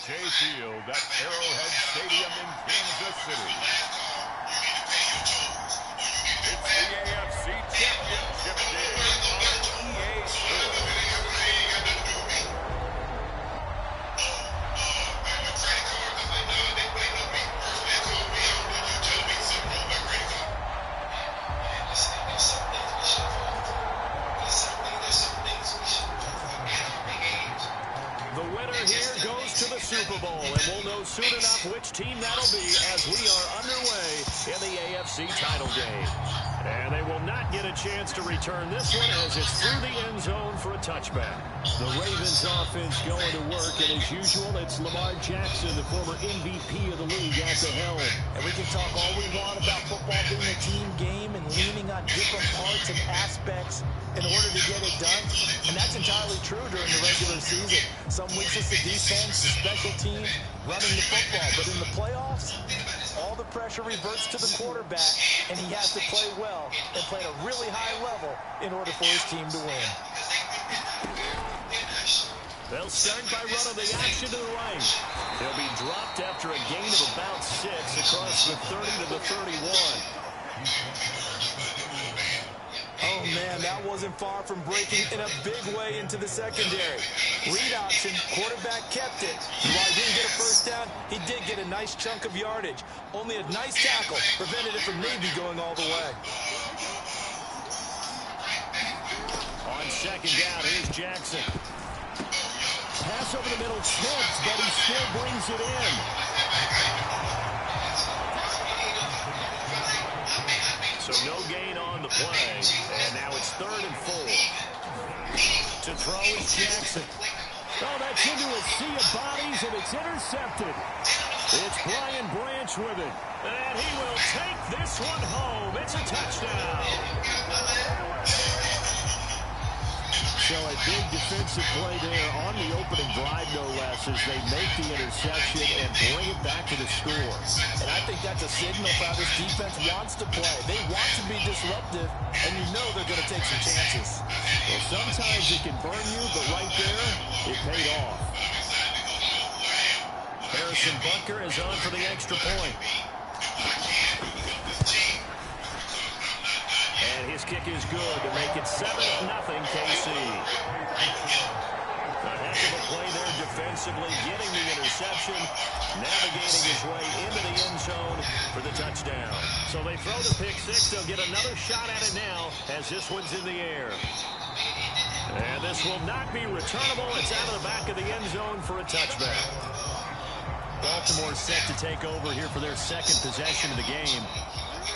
Field at Arrowhead Stadium in Kansas City. It's the AFC Championship game on EA Sports. Super Bowl, and we'll know soon enough which team that'll be as we are underway in the AFC title game. And they will not get a chance to return this one as it's through the end zone for a touchback. The Ravens offense going to work, and as usual, it's Lamar Jackson, the former MVP of the league, at the helm. And we can talk all we want about football being a team game and leaning on different parts and aspects in order to get it done. And that's entirely true during the regular season. Some weeks it's the defense, the special teams, running the football. But in the playoffs, all the pressure reverts to the quarterback, and he has to play well and play at a really high level in order for his team to win. They'll start by running the action to the right. He'll be dropped after a gain of about 6 across the 30 to the 31. Oh, man, that wasn't far from breaking in a big way into the secondary. Read option, quarterback kept it. And while he didn't get a first down, he did get a nice chunk of yardage. Only a nice tackle prevented it from maybe going all the way. On second down, here's Jackson. Pass over the middle, tipped, but he still brings it in. So no gain on the play, and now it's 3rd and 4. To throw is Jackson. Oh, that's into a sea of bodies, and it's intercepted. It's Brian Branch with it, and he will take this one home. It's a touchdown. So a big defensive play there on the opening drive, no less, as they make the interception and bring it back to the score. And I think that's a signal for how this defense wants to play. They want to be disruptive, and you know they're going to take some chances. Well, sometimes it can burn you, but right there, it paid off. Harrison Butker is on for the extra point. And his kick is good to make it 7-0 KC. A heck of a play there defensively, getting the interception, navigating his way into the end zone for the touchdown. So they throw the pick 6. They'll get another shot at it now as this one's in the air. And this will not be returnable. It's out of the back of the end zone for a touchback. Baltimore set to take over here for their second possession of the game.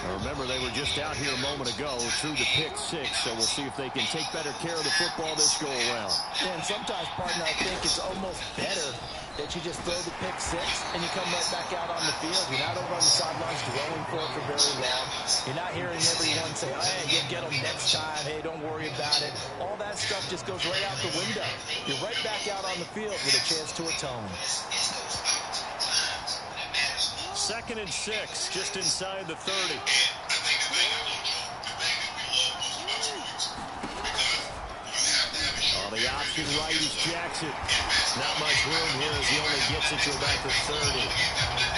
Now remember, they were just out here a moment ago through the pick 6, so we'll see if they can take better care of the football this go-around. Yeah, and sometimes, partner, I think it's almost better that you just throw the pick 6 and you come right back out on the field. You're not over on the sidelines dwelling for it for very long. You're not hearing everyone say, oh, hey, you'll get them next time. Hey, don't worry about it. All that stuff just goes right out the window. You're right back out on the field with a chance to atone. 2nd and 6, just inside the 30. On the option right is Jackson. Not much room here as he only gets it to about the 30.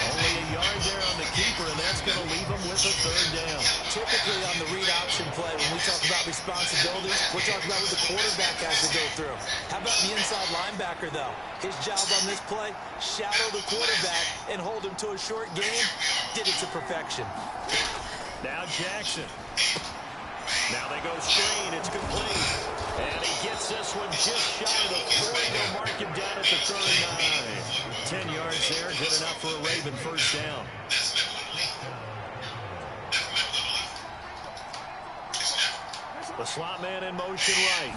Only a yard there on the keeper, and that's going to leave him with a 3rd down. Typically on the read option play, when we talk about responsibilities, we're talking about what the quarterback has to go through. How about the inside linebacker, though? His job on this play, shadow the quarterback and hold him to a short game. Did it to perfection. Now Jackson. Now they go screen. It's complete. And he gets this one just shy of the 40. They'll mark him down at the 39. 10 yards there. Good enough for a Raven first down. The slot man in motion right.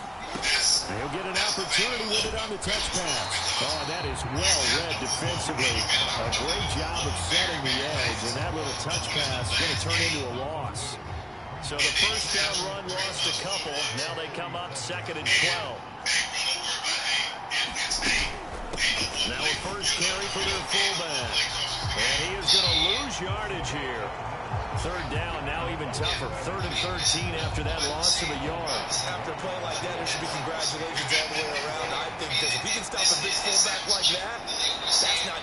He'll get an opportunity with it on the touch pass. Oh, that is well read defensively. A great job of setting the edge, and that little touch pass is going to turn into a loss. So the first down run lost a couple. Now they come up 2nd and 12. Now a first carry for their fullback. And he is going to lose yardage here. 3rd down, now even tougher. 3rd and 13 after that loss of a yard. After a play like that, there should be congratulations all the way around, I think, because if he can stop a big fullback like that, that's not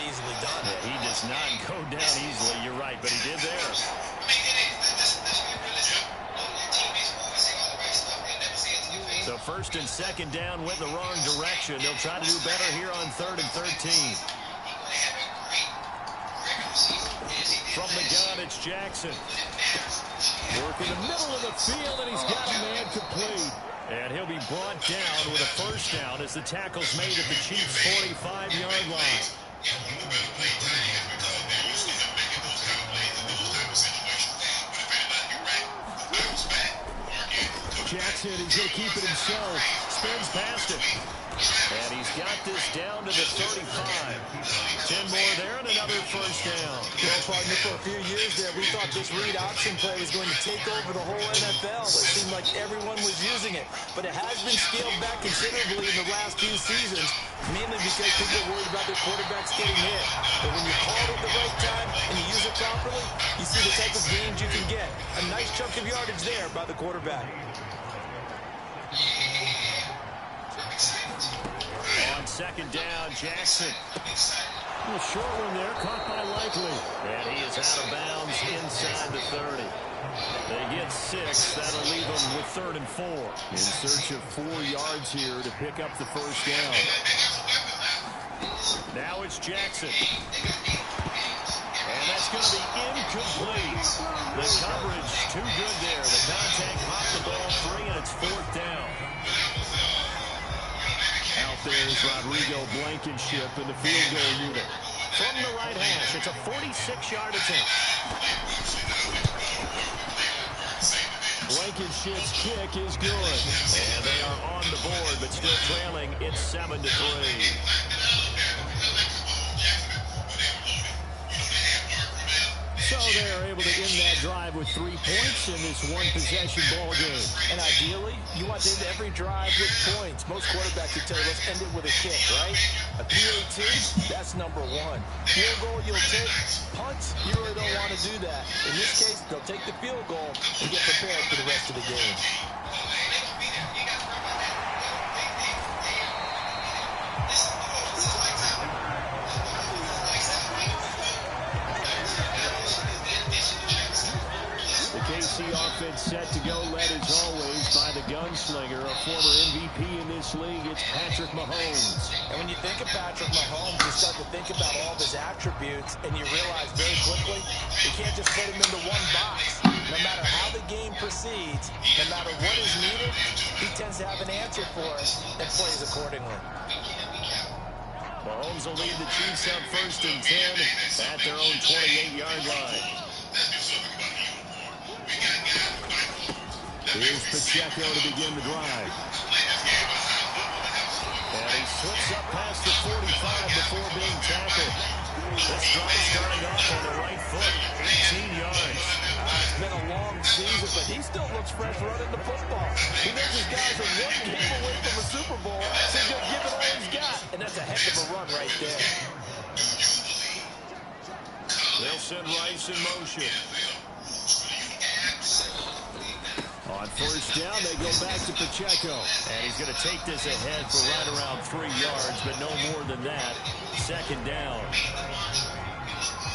first and second down went the wrong direction. They'll try to do better here on 3rd and 13. From the gun, it's Jackson. Working the middle of the field, and he's got a man complete. And he'll be brought down with a first down as the tackle's made at the Chiefs' 45-yard line. Jackson, he's going to keep it himself. Spins past it. And he's got this down to the 35. 10 more there and another first down. Well, partner, for a few years there, we thought this read option play was going to take over the whole NFL. It seemed like everyone was using it. But it has been scaled back considerably in the last few seasons, mainly because people are worried about their quarterbacks getting hit. But when you call it at the right time and you use it properly, you see the type of gains you can get. A nice chunk of yardage there by the quarterback. On second down, Jackson. A short one there, caught by Likely. And he is out of bounds inside the 30. They get 6. That'll leave them with 3rd and 4. In search of 4 yards here to pick up the first down. Now it's Jackson. And that's going to be incomplete. The coverage too good there. The contact popped the ball free, and it's 4th down. Out there is Rodrigo Blankenship in the field goal unit. From the right hash, it's a 46-yard attempt. Blankenship's kick is good. And they are on the board, but still trailing. It's 7-3. So they are able to end that drive with 3 points in this one-possession ball game. And ideally, you want to end every drive with points. Most quarterbacks would tell you, let's end it with a kick, right? A PAT, that's number 1. Field goal, you'll take. Punts, you really don't want to do that. In this case, they'll take the field goal and get prepared for the rest of the game. KC offense set to go, led as always by the gunslinger, a former MVP in this league. It's Patrick Mahomes. And when you think of Patrick Mahomes, you start to think about all of his attributes, and you realize very quickly you can't just put him into one box. No matter how the game proceeds, no matter what is needed, he tends to have an answer for it and plays accordingly. Mahomes will lead the Chiefs up 1st and 10 at their own 28-yard line. Here's Pacheco to begin the drive. And he slips up past the 45 before being tackled. This drive starting off on the right foot, 18 yards. It's been a long season, but he still looks fresh running the football. He knows his guys are one game away from a Super Bowl, so he's going to give it all he's got. And that's a heck of a run right there. They'll send Rice in motion. On first down, they go back to Pacheco. And he's going to take this ahead for right around 3 yards, but no more than that. 2nd down.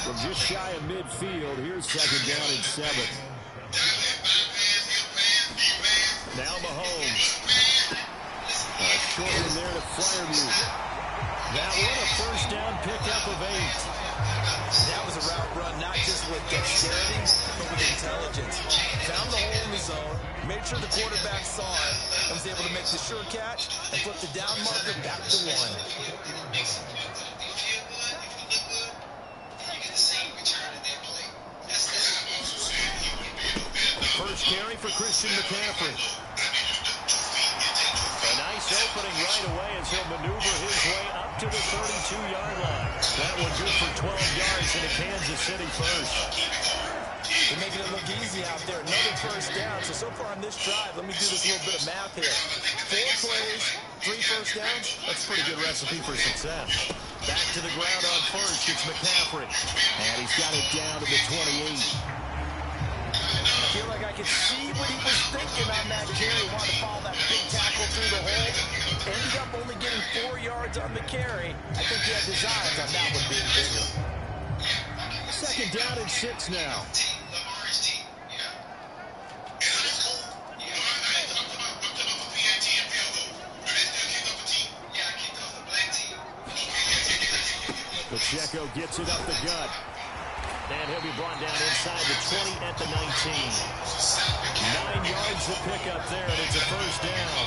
From just shy of midfield, here's 2nd down and 7. Now Mahomes. Short in there to Fryermuth. That one, a first down pickup of 8. That was a route run, not just with dexterity, but with intelligence. Found the hole in the zone, made sure the quarterback saw it, and was able to make the sure catch and flip the down marker back to 1. First carry for Christian McCaffrey. A nice opening right away as he'll maneuver his way up to the 32-yard line. That one good for 12 yards in a Kansas City first. They're making it look easy out there. Another first down. So far on this drive, let me do this little bit of math here. 4 plays, 3 first downs. That's a pretty good recipe for success. Back to the ground on first. It's McCaffrey. And he's got it down to the 28. I feel like I could see what he was thinking on that carry. Wanted to follow that big tackle through the hole. Ended up only getting 4 yards on the carry. I think he had designs on that one being bigger. 2nd down and 6 now. Pacheco gets it up the gut. And he'll be brought down inside the 20 at the 19. 9 yards to pick up there, and it's a first down.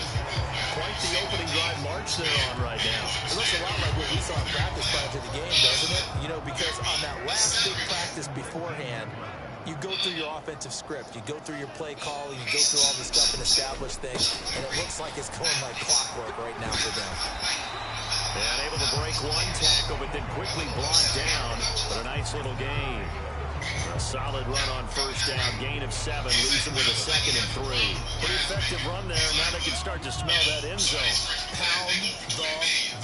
Quite the opening drive march they're on right now. It looks a lot like what we saw in practice prior to the game, doesn't it? You know, because on that last big practice beforehand, you go through your offensive script. You go through your play calling. You go through all the stuff and establish things. And it looks like it's going like clockwork right now for them. And able to break one tackle, but then quickly blocked down. But a nice little gain. A solid run on first down. Gain of 7. Leaves them with a 2nd and 3. Pretty effective run there. Now they can start to smell that end zone. Pound the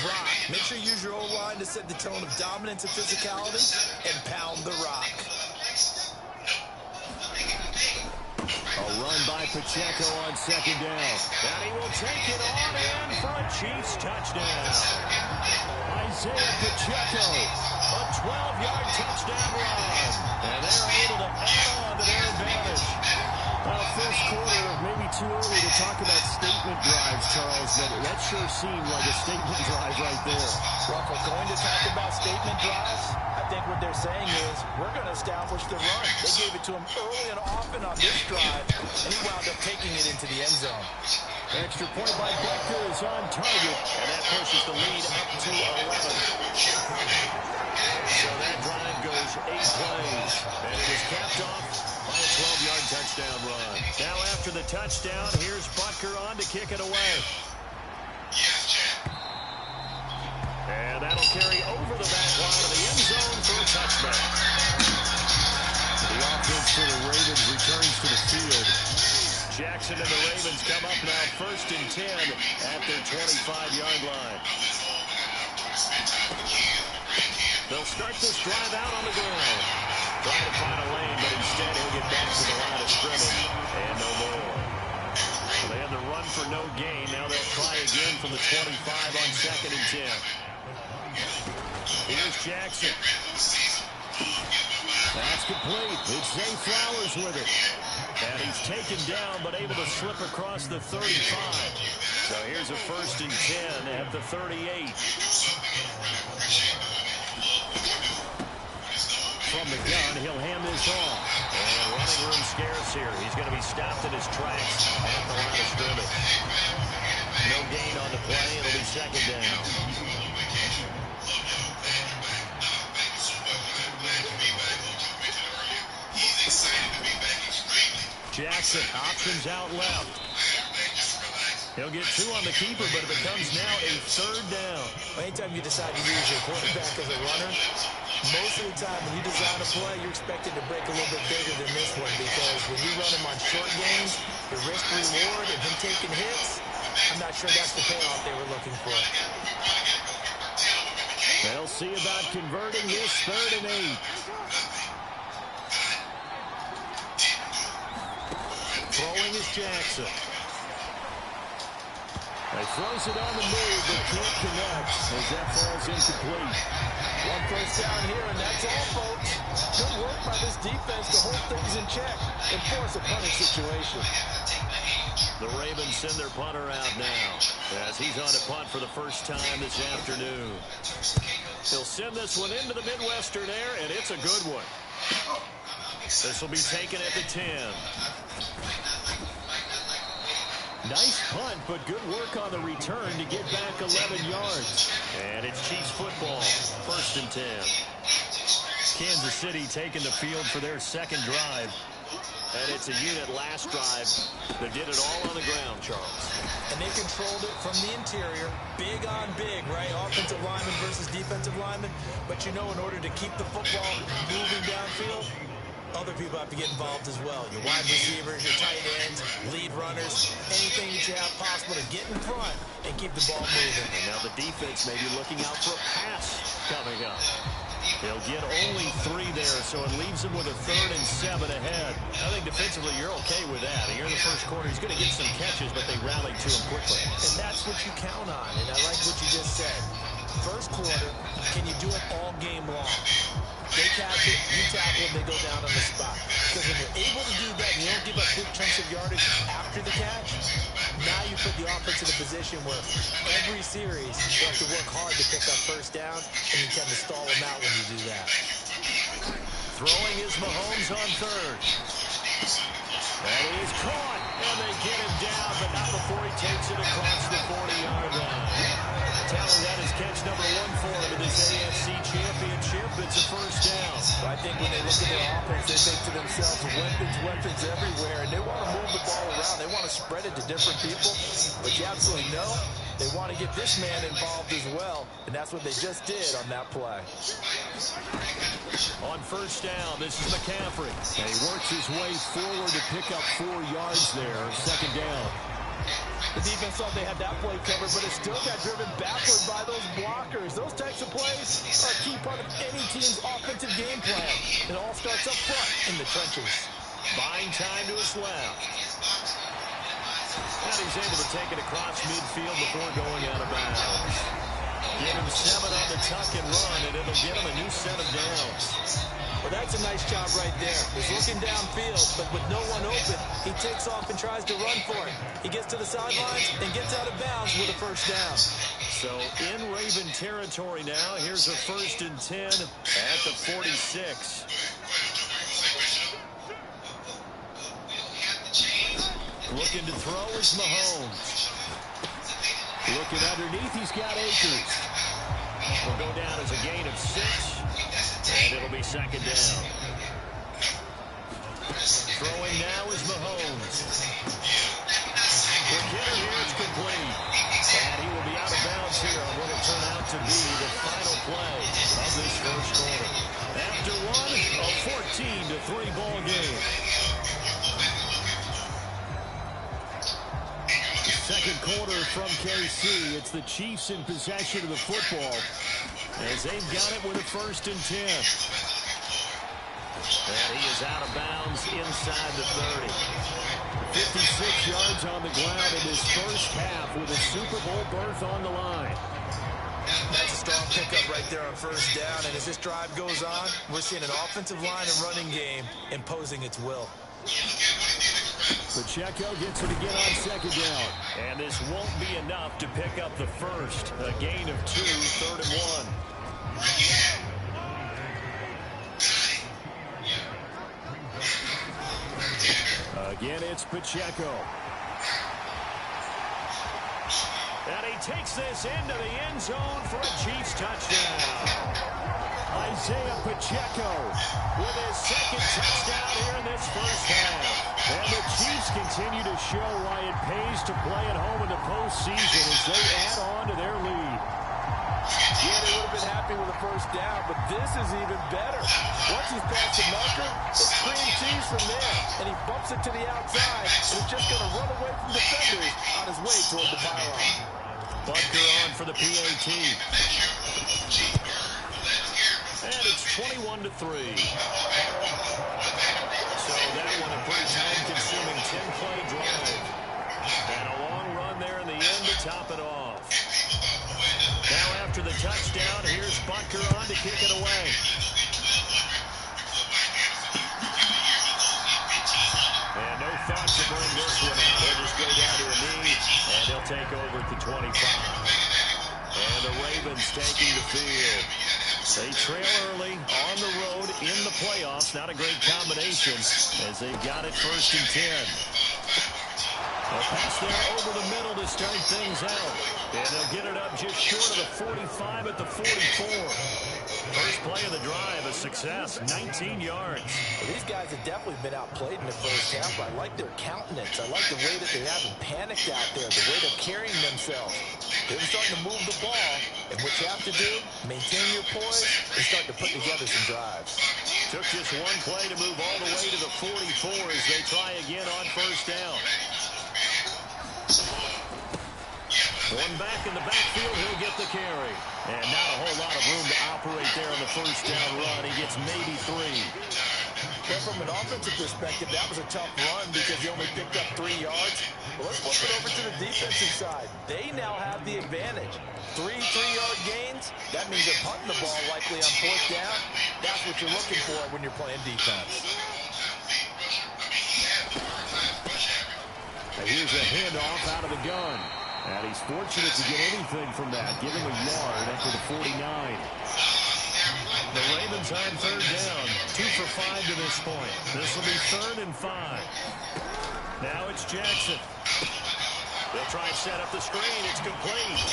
rock. Make sure you use your O-line to set the tone of dominance and physicality. And pound the rock. A run by Pacheco on 2nd down. And he will take it on in for a Chiefs touchdown. Isiah Pacheco, a 12-yard touchdown run. And they're able to add on to their advantage. First quarter, maybe too early to talk about statement drives, Charles, but that sure seemed like a statement drive right there. Well, if we're going to talk about statement drives, I think what they're saying is we're going to establish the run. They gave it to him early and often on this drive, and he wound up taking it into the end zone. Extra point by Becker is on target, and that pushes the lead up to 11. So that drive goes 8 plays, and it is capped off by a 12-yard touchdown run. Now after the touchdown, here's Butker on to kick it away. And that'll carry over the back line of the end zone for a touchback. The offense for the Ravens returns to the field. Jackson and the Ravens come up now 1st and 10 at their 25-yard line. They'll start this drive out on the ground. Trying to find a lane, but instead he'll get back to the line of scrimmage. And no more. So they had the run for no gain. Now they'll try again from the 25 on 2nd and 10. Here's Jackson. That's complete. It's Zay Flowers with it. And he's taken down, but able to slip across the 35. So here's a 1st and 10 at the 38. From the gun, he'll hand this off. And running room scarce here. He's going to be stopped in his tracks at the line of scrimmage. No gain on the play. It'll be 2nd down. Jackson, options out left. He'll get 2 on the keeper, but it becomes now a 3rd down. Anytime you decide to use your quarterback as a runner, most of the time when you design a play, you're expected to break a little bit bigger than this one, because when you run him on short gains, the risk-reward and him taking hits, I'm not sure that's the payoff they were looking for. They'll see about converting this 3rd and 8. Throwing is Jackson. He throws it on the move, but can't connect as that falls incomplete. 1 first down here, and that's all, folks. Good work by this defense to hold things in check and force a punting situation. The Ravens send their punter out now as he's on to punt for the first time this afternoon. He'll send this one into the Midwestern air, and it's a good one. This will be taken at the 10. Nice punt, but good work on the return to get back 11 yards. And it's Chiefs football, 1st and 10. Kansas City taking the field for their 2nd drive. And it's a unit last drive that did it all on the ground, Charles. And they controlled it from the interior, big on big, right? Offensive lineman versus defensive lineman. But you know, in order to keep the football moving downfield, other people have to get involved as well. Your wide receivers, your tight ends, lead runners, anything that you have possible to get in front and keep the ball moving. And now the defense may be looking out for a pass coming up. They'll get only 3 there, so it leaves them with a 3rd and 7 ahead. I think defensively you're okay with that. Here in the first quarter, he's going to get some catches, but they rallied to him quickly. And that's what you count on, and I like what you just said. First quarter, can you do it all game long? They catch it, you tackle them, they go down on the spot. Because when you're able to do that and you don't give up big chunks of yardage after the catch, Now you put the offense in a position where every series you have to work hard to pick up first downs, and you tend to stall them out when you do that. Throwing is Mahomes on third. And he is caught, and they get him down, but not before he takes it across the 40-yard line. Telling that is catch number 1 for him in this AFC Championship. It's a first down. I think when they look at their offense, they think to themselves, weapons everywhere, and they want to move the ball around. They want to spread it to different people, but you absolutely know they want to get this man involved as well, and that's what they just did on that play. On first down, this is McCaffrey. And he works his way forward to pick up 4 yards there. Second down. The defense thought they had that play covered, but it still got driven backward by those blockers. Those types of plays are a key part of any team's offensive game plan. It all starts up front in the trenches. Buying time to his left. And he's able to take it across midfield before going out of bounds. Give him 7 on the tuck and run, and it'll get him a new set of downs. Well, that's a nice job right there. He's looking downfield, but with no one open, he takes off and tries to run for it. He gets to the sidelines and gets out of bounds with a first down. So in Raven territory now, here's a 1st and 10 at the 46. Looking to throw is Mahomes. Looking underneath, he's got Akers. Will go down as a gain of 6, and it'll be second down. Throwing now is Mahomes. The hitter here is complete. And he will be out of bounds here on what will turn out to be the final play of this first quarter. After one, a 14-3 ball game. Second quarter from KC. It's the Chiefs in possession of the football as they've got it with a 1st and 10. And he is out of bounds inside the 30. 56 yards on the ground in his first half with a Super Bowl berth on the line. That's a strong pickup right there on first down. And as this drive goes on, we're seeing an offensive line and running game imposing its will. Pacheco gets it again on second down. And this won't be enough to pick up the first. A gain of 2, 3rd and 1. Again, it's Pacheco. And he takes this into the end zone for a Chiefs touchdown. Isiah Pacheco with his 2nd touchdown here in this first half. And the Chiefs continue to show why it pays to play at home in the postseason as they add on to their lead. Yeah, they would have been happy with the first down, but this is even better. Once he's past the marker, it's cream cheese from there. And he bumps it to the outside, and he's just going to run away from defenders on his way toward the pylon. Butker on for the PAT. And it's 21-3. So that one a pretty time-consuming 10-play drive. And a long run there in the end to top it off. Now after the touchdown, here's Butker on to kick it away. And no thought to bring this one out. They'll just go down to a knee, and they'll take over at the 25. And the Ravens taking the field. They trail early on the road in the playoffs. Not a great combination as they've got it 1st and 10. A pass there over the middle to start things out. And they'll get it up just short of the 45 at the 44. First play of the drive, a success, 19 yards. Well, these guys have definitely been outplayed in the first half. I like their countenance. I like the way that they haven't panicked out there, the way they're carrying themselves. They're starting to move the ball, and what you have to do, maintain your poise and start to put together some drives. Took just one play to move all the way to the 44 as they try again on first down. One back in the backfield, he'll get the carry. And not a whole lot of room to operate there on the first down run. He gets maybe 3. Well, from an offensive perspective, that was a tough run because he only picked up 3 yards. Well, let's flip it over to the defensive side. They now have the advantage. 3 3-yard gains, that means they're punting the ball likely on 4th down. That's what you're looking for when you're playing defense. They here's a handoff out of the gun. And he's fortunate to get anything from that, giving a yard after the 49. The Ravens on third down. 2 for 5 to this point. This will be 3rd and 5. Now it's Jackson. They'll try and set up the screen. It's complete.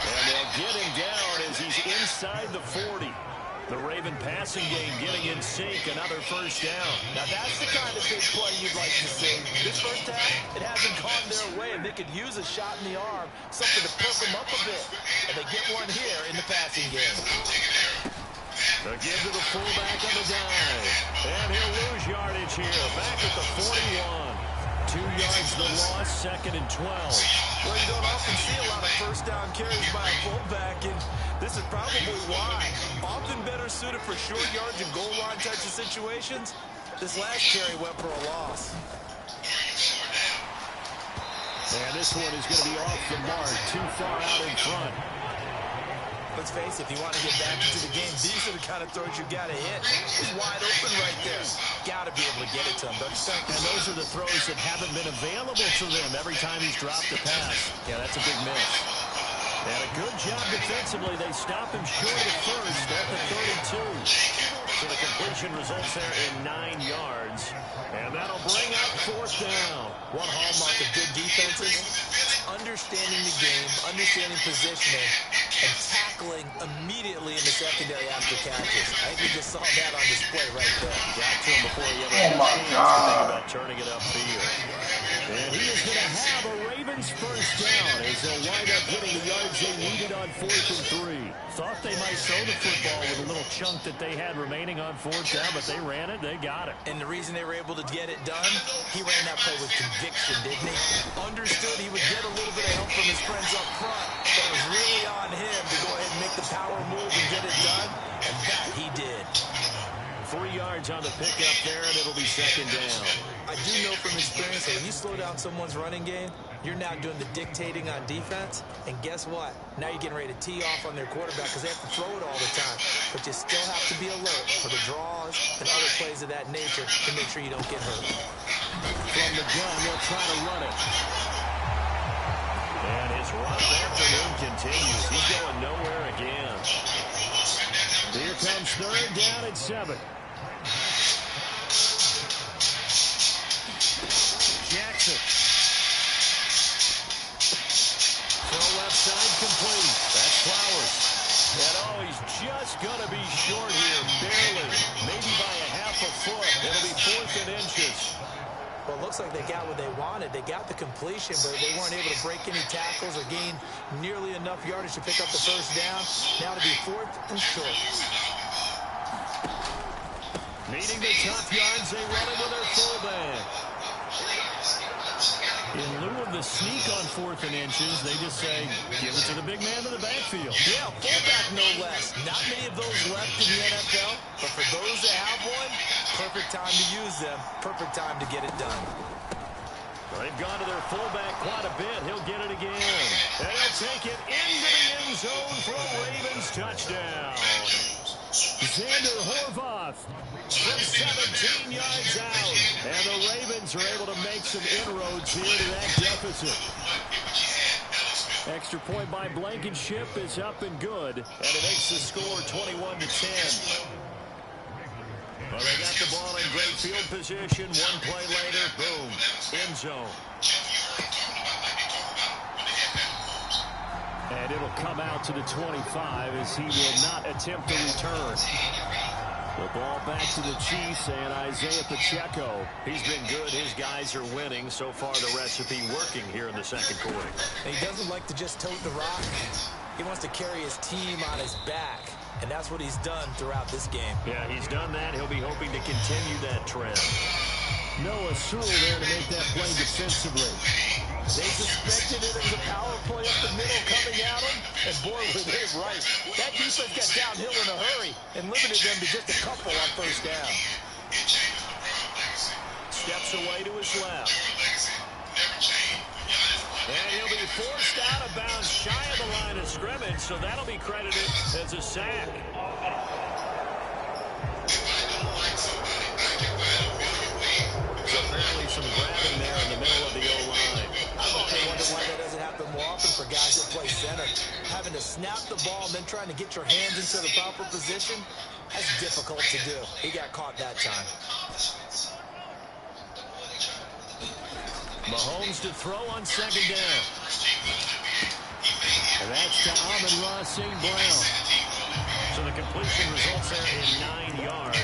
And they'll get him down as he's inside the 40. The Raven passing game getting in sync. Another first down. Now that's the kind of big play you'd like to see. This first half, it hasn't gone their way, and they could use a shot in the arm, something to perk them up a bit. And they get one here in the passing game. Again to the fullback on the dive. And he'll lose yardage here. Back at the 41. 2 yards the loss, 2nd and 12. Well, you don't often see a lot of first down carries by a fullback, and this is probably why. Often better suited for short yards and goal line types of situations. This last carry went for a loss. And this one is going to be off the mark, too far out in front. Let's face it, if you want to get back into the game, these are the kind of throws you got to hit. He's wide open right there. Got to be able to get it to him, don't you think? And those are the throws that haven't been available to them every time he's dropped the pass. Yeah, that's a big miss. And a good job defensively. They stop him short at first at the 32. So the completion results there in 9 yards. And that'll bring up 4th down. One hallmark of good defenses, understanding the game, understanding positioning, and tackling immediately in the secondary after catches. I think we just saw that on display right there. Got to him before he ever had a chance to think about turning it upfield. And he is going to have a Ravens first down as they'll wind up getting the yards they needed on 4th and 3. Thought they might throw the football with a little chunk that they had remaining on 4th down, but they ran it, they got it. And the reason they were able to get it done, he ran that play with conviction, didn't he? Understood he would get a little bit of help from his friends up front, but it was really on him to go ahead and make the power move and get it done, and that he did. 3 yards on the pickup there, and it'll be 2nd down. I do know from experience that when you slow down someone's running game, you're now doing the dictating on defense, and guess what? Now you're getting ready to tee off on their quarterback because they have to throw it all the time. But you still have to be alert for the draws and other plays of that nature to make sure you don't get hurt. From the gun, they'll try to run it. And his rough afternoon continues. He's going nowhere again. Here comes 3rd down and 7. Jackson. Throw left side complete. That's Flowers. And oh, he's just going to be short here, barely. Maybe by a half a foot. It'll be 4th and inches. Well, it looks like they got what they wanted. They got the completion, but they weren't able to break any tackles or gain nearly enough yardage to pick up the first down. Now to be 4th and short. Needing the tough yards, they run it with their fullback. In lieu of the sneak on 4th and inches, they just say, give it to the big man in the backfield. Yeah, fullback no less. Not many of those left in the NFL, but for those that have one, perfect time to use them. Perfect time to get it done. They've gone to their fullback quite a bit. He'll get it again. And he'll take it into the end zone for a Ravens touchdown. Xander Horvath from 17 yards out. And the Ravens are able to make some inroads here to that deficit. Extra point by Blankenship is up and good. And it makes the score 21-10. Well, they got the ball in great field position. One play later, boom, end zone. And it'll come out to the 25 as he will not attempt to return. The ball back to the Chiefs and Isiah Pacheco. He's been good. His guys are winning. So far, the recipe working here in the 2nd quarter. And he doesn't like to just tote the rock. He wants to carry his team on his back. And that's what he's done throughout this game. Yeah, he's done that. He'll be hoping to continue that trend. Noah Sewell there to make that play defensively. They suspected it as a power play up the middle coming at him. And boy, were they right. That defense got downhill in a hurry and limited them to just a couple on first down. Steps away to his left. And he'll be forced out of bounds shy of the line of scrimmage, so that'll be credited as a sack. So apparently some grabbing there in the middle of the often for guys that play center. Having to snap the ball and then trying to get your hands into the proper position, that's difficult to do. He got caught that time. Mahomes to throw on second down. And that's to Amon-Ra St. Brown. So the completion results there in 9 yards.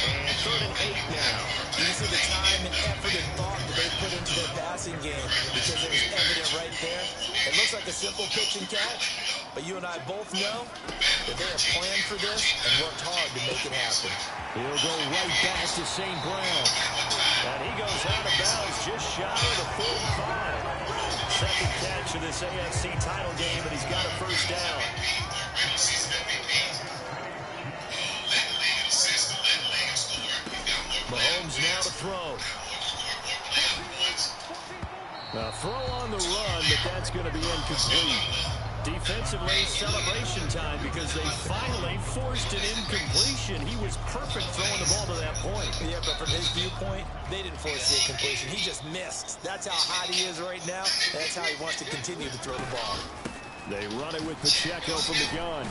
And 3rd and 8 now. You can see the time and effort and thought that they put into their passing game because it was evident right there. It looks like a simple pitch and catch, but you and I both know that they have planned for this and worked hard to make it happen. He'll go right back to St. Brown. And he goes out of bounds just shy of the 45. Second catch of this AFC title game, and he's got a first down. Mahomes now to throw. A throw on the run, but that's going to be incomplete. Defensively, celebration time because they finally forced an incompletion. He was perfect throwing the ball to that point. Yeah, but from his viewpoint, they didn't force the incompletion. He just missed. That's how hot he is right now. That's how he wants to continue to throw the ball. They run it with Pacheco from the gun.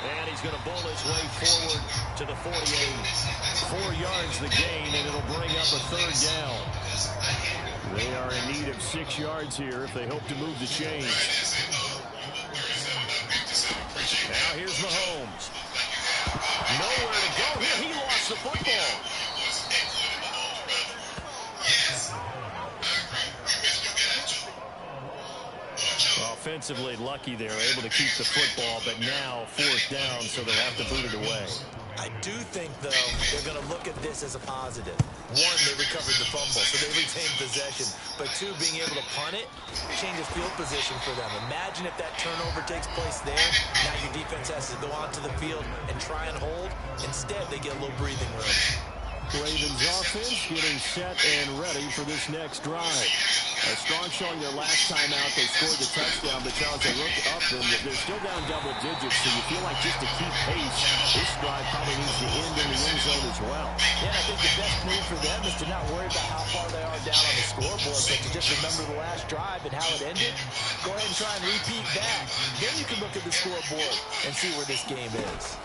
And he's going to bowl his way forward to the 48. 4 yards the gain, and it'll bring up a 3rd down. They are in need of 6 yards here if they hope to move the chains. Now here's Mahomes. Nowhere to go here. He lost the football. Offensively lucky they're able to keep the football, but now 4th down, so they'll have to boot it away. I do think, though, they're going to look at this as a positive. 1, they recovered the fumble, so they retained possession. But 2, being able to punt it changes field position for them. Imagine if that turnover takes place there. Now your defense has to go onto the field and try and hold. Instead, they get a little breathing room. Ravens offense getting set and ready for this next drive. Strong showing their last time out. They scored the touchdown, but Charles, they looked up and they're still down double digits, so you feel like just to keep pace, this drive probably needs to end in the end zone as well. Yeah, I think the best move for them is to not worry about how far they are down on the scoreboard, but to just remember the last drive and how it ended. Go ahead and try and repeat that. Then you can look at the scoreboard and see where this game is.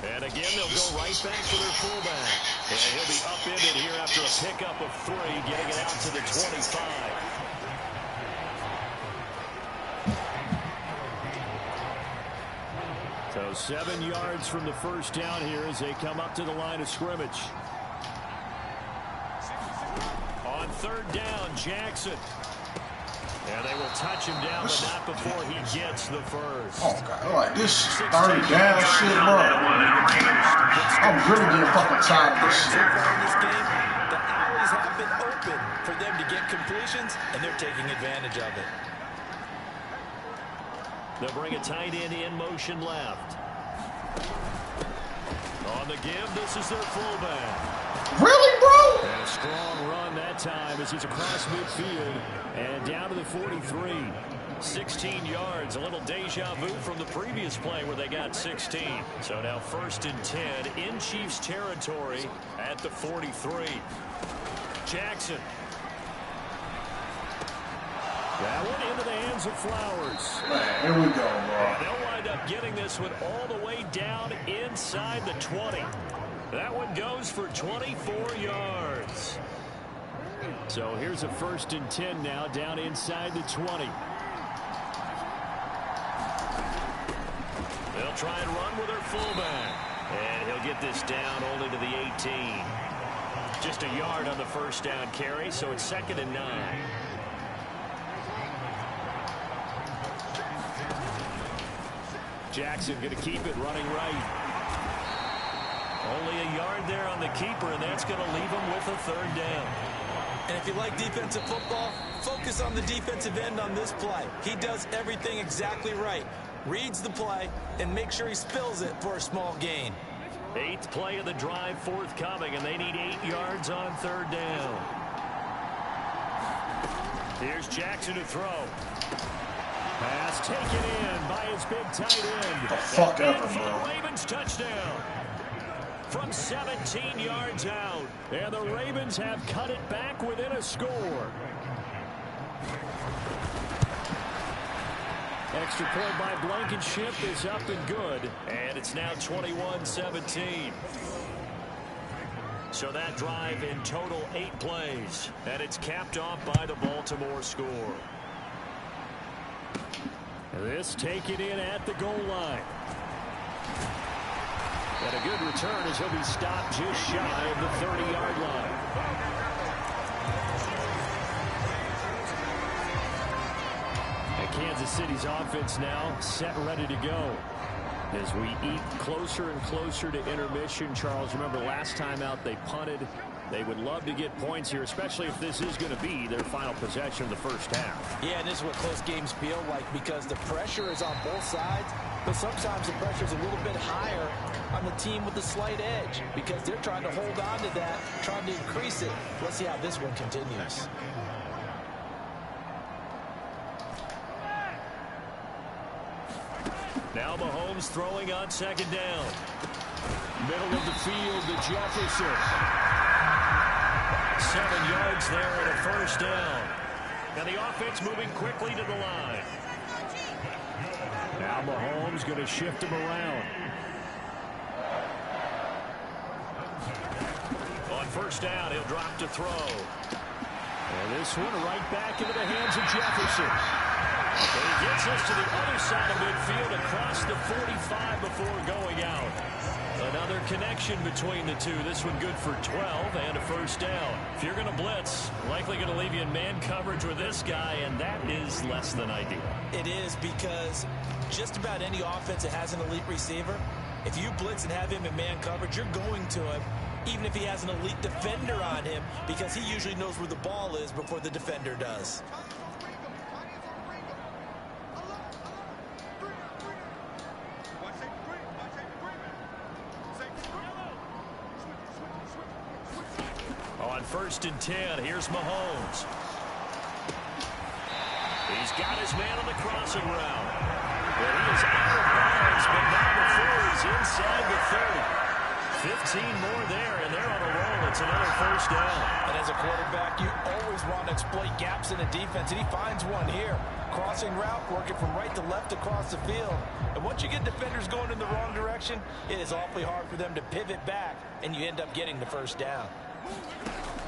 And again, they'll go right back to their fullback. And he'll be upended here after a pickup of 3, getting it out to the 25. So 7 yards from the first down here as they come up to the line of scrimmage. On 3rd down, Jackson. And they will touch him down, but not before he gets the first. Oh, God. Like, this 30 down shit, bro. I'm really getting fucking tired of this shit. In this game, the alleys have been open for them to get completions, and they're taking advantage of it. They'll bring a tight end in motion left. On the give, this is their fullback. Really, bro? And a strong run that time as he's across midfield and down to the 43. 16 yards, a little deja vu from the previous play where they got 16. So now 1st and 10 in Chiefs territory at the 43. Jackson. That one into the hands of Flowers. Man, here we go, bro. They'll wind up getting this one all the way down inside the 20. That one goes for 24 yards. So here's a 1st and 10 now down inside the 20. They'll try and run with their fullback. And he'll get this down only to the 18. Just a yard on the 1st down carry, so it's 2nd and 9. Jackson going to keep it running right. Only a yard there on the keeper, and that's going to leave him with a 3rd down. And if you like defensive football, focus on the defensive end on this play. He does everything exactly right. Reads the play and makes sure he spills it for a small gain. 8th play of the drive forthcoming, and they need 8 yards on 3rd down. Here's Jackson to throw. Pass taken in by his big tight end. The fuck ever, for the bro. Ravens touchdown. From 17 yards out. And the Ravens have cut it back within a score. Extra point by Blankenship is up and good. And it's now 21-17. So that drive in total 8 plays. And it's capped off by the Baltimore score. This taken in at the goal line. And a good return as he'll be stopped just shy of the 30-yard line. And Kansas City's offense now set ready to go. As we eat closer and closer to intermission, Charles, remember last time out they punted. They would love to get points here, especially if this is going to be their final possession of the first half. Yeah, and this is what close games feel like because the pressure is on both sides, but sometimes the pressure is a little bit higher on the team with the slight edge because they're trying to hold on to that, trying to increase it. Let's see how this one continues. Now Mahomes throwing on second down. Middle of the field to Jefferson. 7 yards there and a first down. Now the offense moving quickly to the line. Now Mahomes going to shift him around. On first down, he'll drop to throw. And this one right back into the hands of Jefferson. And he gets us to the other side of midfield across the 45 before going out. Another connection between the two. This one good for 12 and a first down. If you're going to blitz, likely going to leave you in man coverage with this guy, and that is less than ideal. It is because just about any offense that has an elite receiver, if you blitz and have him in man coverage, you're going to him, even if he has an elite defender on him, because he usually knows where the ball is before the defender does. On first and 10, here's Mahomes. He's got his man on the crossing route. But he is out of bounds, but not before he's inside the 30. 15 more there, and they're on a roll. It's another first down. And as a quarterback, you always want to exploit gaps in the defense, and he finds one here. Crossing route, working from right to left across the field. And once you get defenders going in the wrong direction, it is awfully hard for them to pivot back, and you end up getting the first down.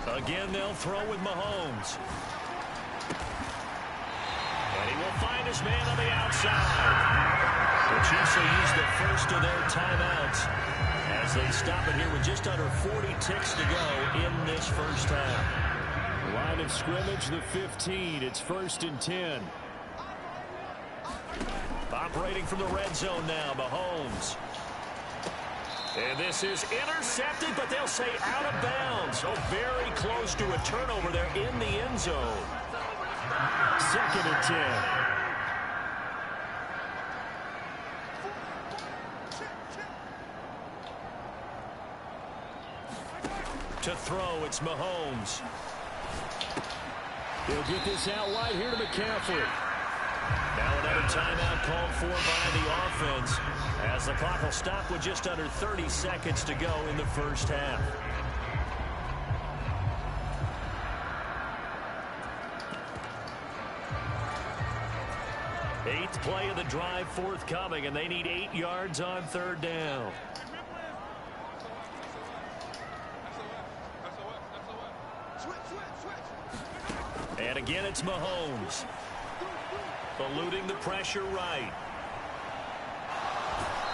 Again, they'll throw with Mahomes. And he will find his man on the outside. The Chiefs will use the first of their timeouts as they stop it here with just under 40 ticks to go in this first half. Line of scrimmage, the 15. It's first and 10. Operating from the red zone now, Mahomes. And this is intercepted, but they'll say out of bounds. So very close to a turnover there in the end zone. Second and 10. To throw, it's Mahomes. He'll get this out wide here to McCaffrey. Now another timeout called for by the offense as the clock will stop with just under 30 seconds to go in the first half. Eighth play of the drive forthcoming, and they need 8 yards on third down. And again, it's Mahomes. Eluding the pressure right.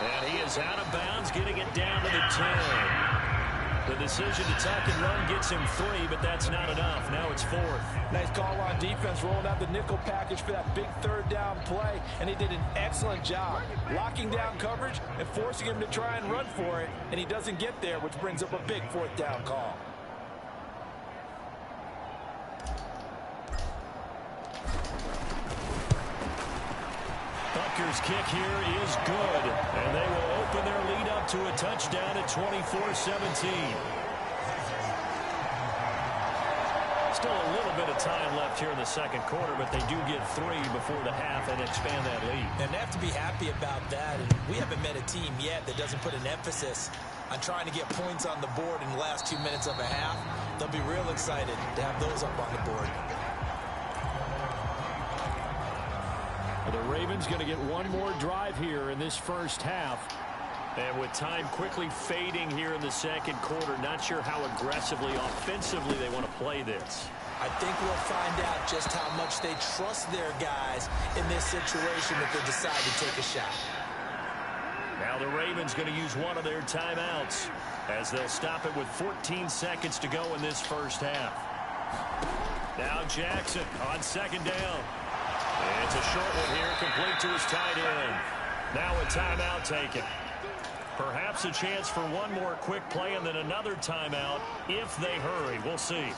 And he is out of bounds, getting it down to the 10. The decision to tuck and run gets him 3, but that's not enough. Now it's 4th. Nice call on defense, rolling out the nickel package for that big third down play, and he did an excellent job locking down coverage and forcing him to try and run for it, and he doesn't get there, which brings up a big fourth down call. Butker's kick here is good, and they will open their lead up to a touchdown at 24-17. Still a little bit of time left here in the second quarter, but they do get 3 before the half and expand that lead. And they have to be happy about that. And we haven't met a team yet that doesn't put an emphasis on trying to get points on the board in the last 2 minutes of a half. They'll be real excited to have those up on the board. The Ravens going to get one more drive here in this first half. And with time quickly fading here in the second quarter, not sure how aggressively, offensively they want to play this. I think we'll find out just how much they trust their guys in this situation if they decide to take a shot. Now the Ravens going to use one of their timeouts as they'll stop it with 14 seconds to go in this first half. Now Jackson on second down. It's a short one here, complete to his tight end. Now a timeout taken. Perhaps a chance for one more quick play and then another timeout if they hurry. We'll see.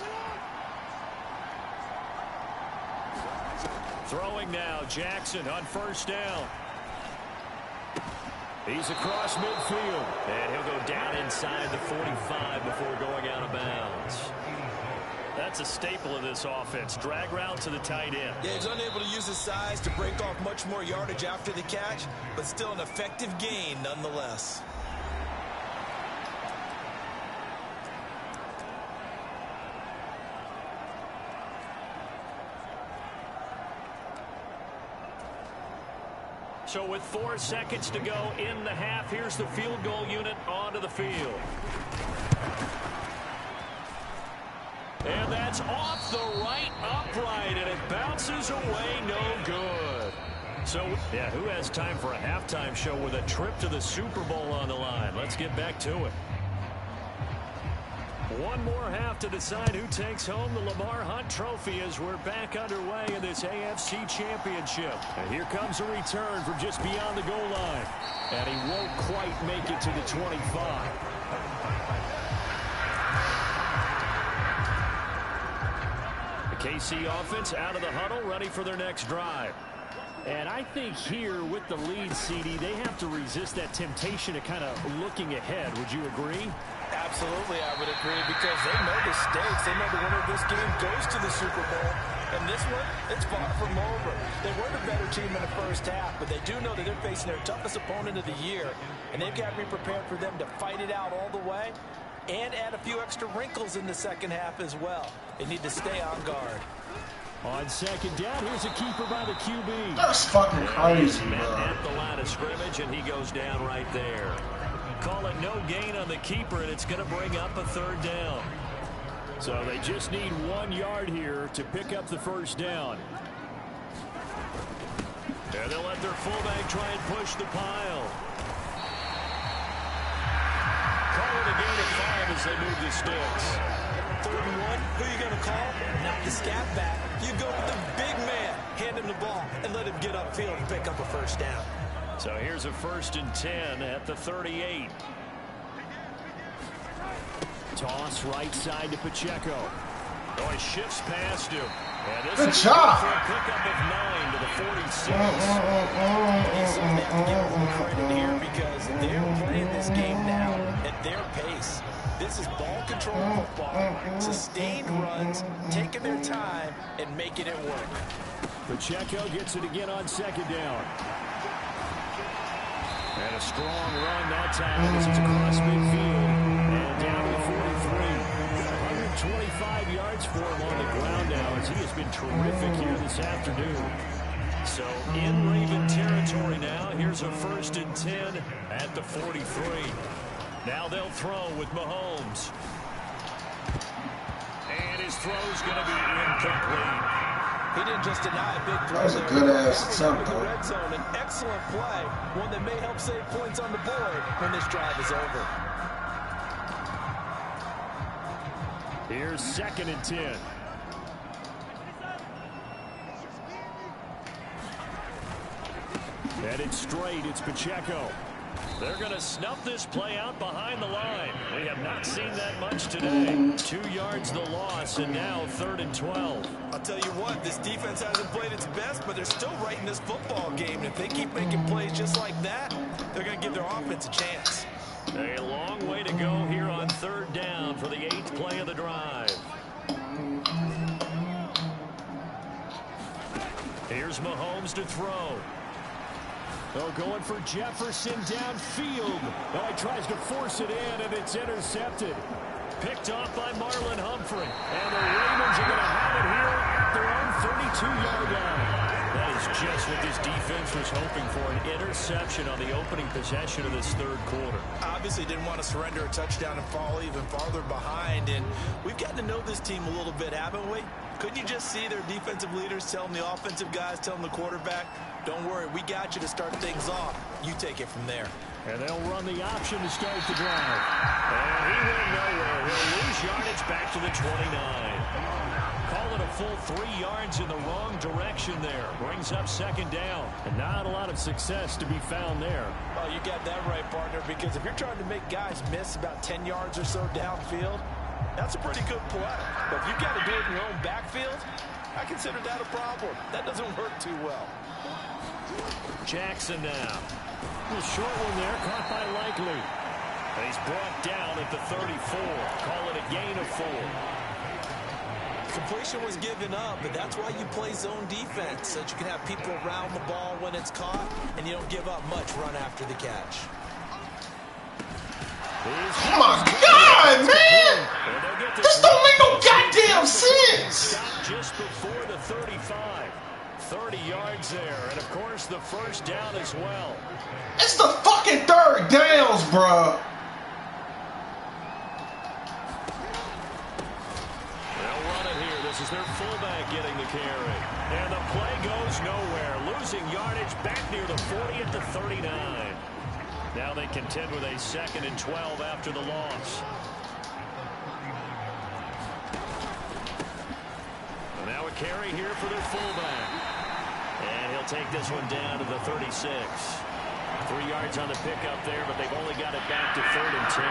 Throwing now, Jackson on first down. He's across midfield. And he'll go down inside the 45 before going out of bounds. That's a staple of this offense. Drag route to the tight end. Yeah, he's unable to use his size to break off much more yardage after the catch, but still an effective gain nonetheless. So with 4 seconds to go in the half, here's the field goal unit onto the field. And that's off the right upright, and it bounces away, no good. So, yeah, who has time for a halftime show with a trip to the Super Bowl on the line? Let's get back to it. One more half to decide who takes home the Lamar Hunt Trophy as we're back underway in this AFC Championship. And here comes a return from just beyond the goal line. And he won't quite make it to the 25. The KC offense out of the huddle, ready for their next drive. And I think here with the lead, CD, they have to resist that temptation of kind of looking ahead. Would you agree? Absolutely, I would agree, because they know the stakes. They know the winner of this game goes to the Super Bowl. And this one, it's far from over. They were the better team in the first half, but they do know that they're facing their toughest opponent of the year. And they've got to be prepared for them to fight it out all the way and add a few extra wrinkles in the second half as well. They need to stay on guard. On second down, here's a keeper by the QB. That's fucking crazy, bro. At the line of scrimmage, and he goes down right there. Call it no gain on the keeper, and it's going to bring up a third down. So they just need 1 yard here to pick up the first down. And they'll let their fullback try and push the pile. Call it a gain of 5 as they move the sticks. 3rd and 1, who are you going to call? Not the scat back. You go with the big man. Hand him the ball and let him get upfield and pick up a first down. So here's a 1st and 10 at the 38. Toss right side to Pacheco. Oh, he shifts past him. And this is job. For a pickup of 9 to the 46. They have to give them credit here because they're playing this game now at their pace. This is ball control football, sustained runs, taking their time and making it work. Pacheco gets it again on second down. And a strong run that time as it's across midfield and down to the 43. 125 yards for him on the ground now as he has been terrific here this afternoon. So in Raven territory now, here's a 1st and 10 at the 43. Now they'll throw with Mahomes. And his throw's going to be incomplete. He didn't just deny a big throw. That was a good-ass attempt, though. Red zone, an excellent play, one that may help save points on the board when this drive is over. Here's 2nd and 10. Headed straight, it's Pacheco. They're going to snuff this play out behind the line. We have not seen that much today. 2 yards the loss, and now 3rd and 12. I'll tell you what, this defense hasn't played its best, but they're still right in this football game. And if they keep making plays just like that, they're going to give their offense a chance. A long way to go here on 3rd down for the 8th play of the drive. Here's Mahomes to throw. Oh, going for Jefferson downfield. Oh, he tries to force it in, and it's intercepted. Picked off by Marlon Humphrey. And the Ravens are going to have it here at their own 32-yard line. That is That's just what this defense was hoping for, an interception on the opening possession of this third quarter. Obviously didn't want to surrender a touchdown and fall even farther behind, and we've gotten to know this team a little bit, haven't we? Couldn't you just see their defensive leaders telling the offensive guys, telling the quarterback, don't worry, we got you to start things off. You take it from there. And they'll run the option to start the drive. And he went nowhere. He'll lose yardage back to the 29. Call it a full 3 yards in the wrong direction there. Brings up second down. And not a lot of success to be found there. Oh, you got that right, partner, because if you're trying to make guys miss about 10 yards or so downfield, that's a pretty good play. But if you've got to do it in your own backfield, I consider that a problem. That doesn't work too well. Jackson now. A short one there, caught by Likely. And he's brought down at the 34. Call it a gain of 4. Completion was given up, but that's why you play zone defense, so that you can have people around the ball when it's caught, and you don't give up much run after the catch. Oh my God, man! This don't make no goddamn sense! Just before the 35. 30 yards there, and of course the first down as well. It's the fucking third downs, bro. They'll run it here. This is their fullback getting the carry. And the play goes nowhere. Losing yardage back near the 40 at the 39. Now they contend with a 2nd and 12 after the loss. And now a carry here for their fullback. And he'll take this one down to the 36. 3 yards on the pickup there, but they've only got it back to 3rd and 10.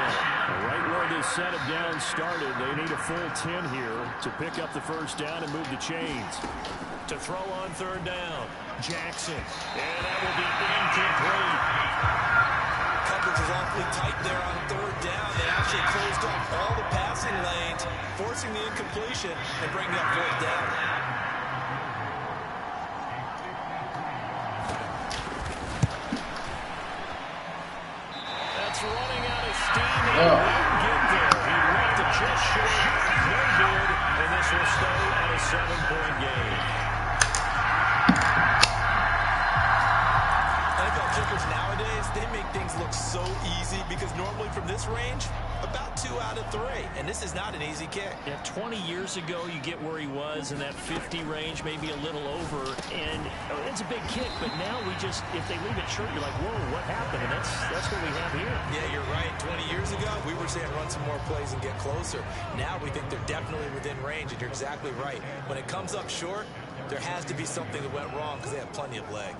Right where this set of downs started, they need a full 10 here to pick up the first down and move the chains. To throw on 3rd down, Jackson. And that will be incomplete. Coverage is awfully tight there on 3rd down. They actually closed off all the passing lanes, forcing the incompletion and bringing up 4th down. Running out of steam. He won't get there. He left it just short. No good. And this will stay at a 7-point game. NFL kickers nowadays, they make things look so easy because normally from this range, about 2 out of 3. And this is not an easy kick. Yeah, 20 years ago, you get where he was in that 50 range, maybe a little over. And it's a big kick, but now we just, if they leave it short, you're like, whoa, what happened? And that's what we have here. Yeah, you're right. 20 years ago, we were saying run some more plays and get closer. Now we think they're definitely within range, and you're exactly right. When it comes up short, there has to be something that went wrong because they have plenty of leg.